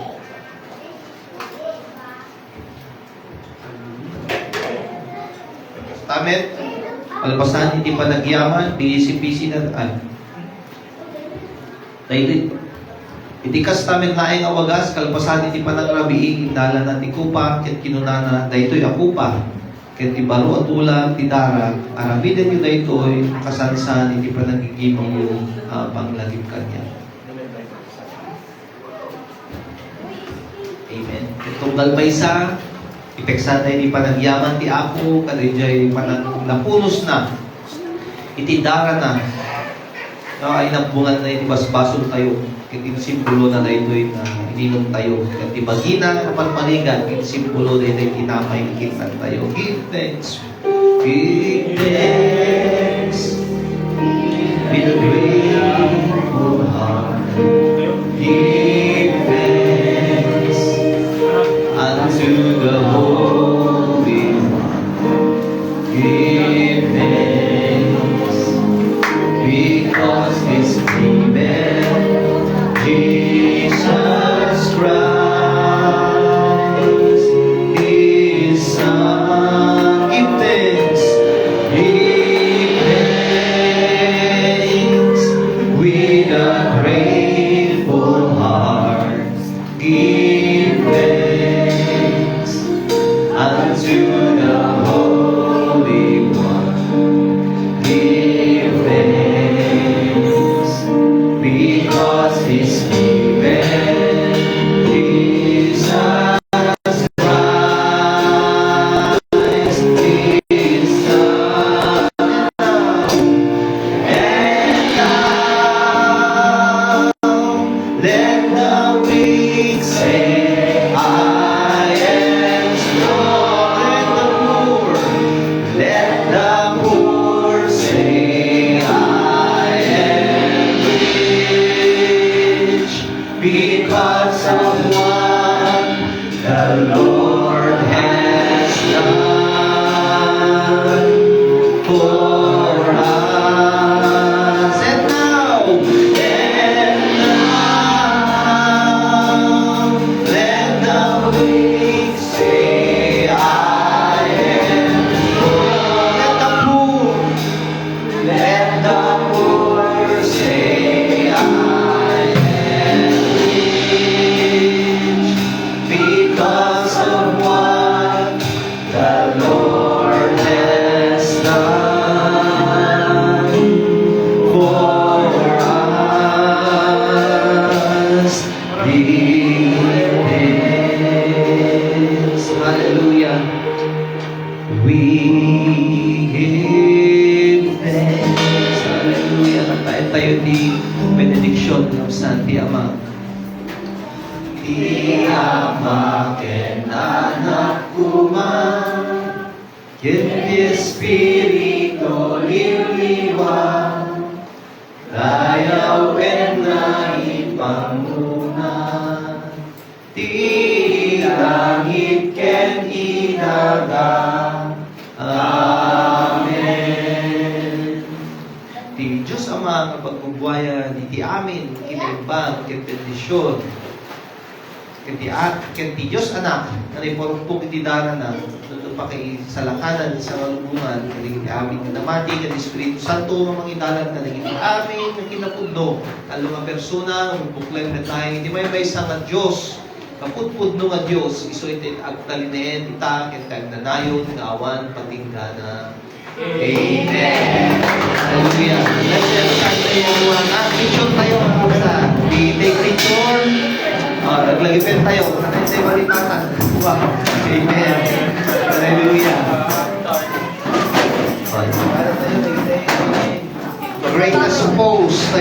[SPEAKER 6] Tamet, alpasan hindi pa nagyaman, pinisipisi na daytoy. Itikas tamet naing awagas, kalpasan hindi pa nagrabiing, indala na tikupa, ket kinunana, daytoy akupa. Ket ti baro at ulang ti dara, aramidan nyo daytoy kasansan hindi pa nagigimong yung panglagip kanya. Amen. Itong dalmaysa, ipeksan na hindi pa nagyaman ti Apo, kadayjay pa napunos na, iti dara na, ay nabungan na iti basbasol tayo. Iti simbolo na daytoy na ininom tayo. Iti bagina na panmanigan, iti simbolo na iti tinapay ikitan tayo. Give thanks. Give thanks. With a grateful heart. Give thanks unto the Holy One. Give thanks because His di benediction ng Santi Ama. Ti Ama ken anak kuman, ken ti Espiritu liliwan, dayaw ken naipangunan, ti langit ken idaga. Amen. Ti Diyos Ama nga pagbubuaya ni ti amin, kinimbang, ken bendisyon, ken ti Diyos Anak, na iporupok iti dana na, doon pa kay salakanan sa malubungan, kanigit amin nga namati, kan Espiritu Santo, nga mangidalan ka naging amin, nga kinapudno, ang mga persona, ang buklan na tayo, hindi may isang nga Diyos, kapudpudno nga Diyos, iso iti agtalineen, ita, ken kagnanayon, nga awan, patinggana. Amen. Hallelujah. Let's start tayo mga mission tayo sa take picture. Naglagipin tayo. Natin sa ibalipatan. Wow. Amen. Hallelujah. Great na suppose tayo.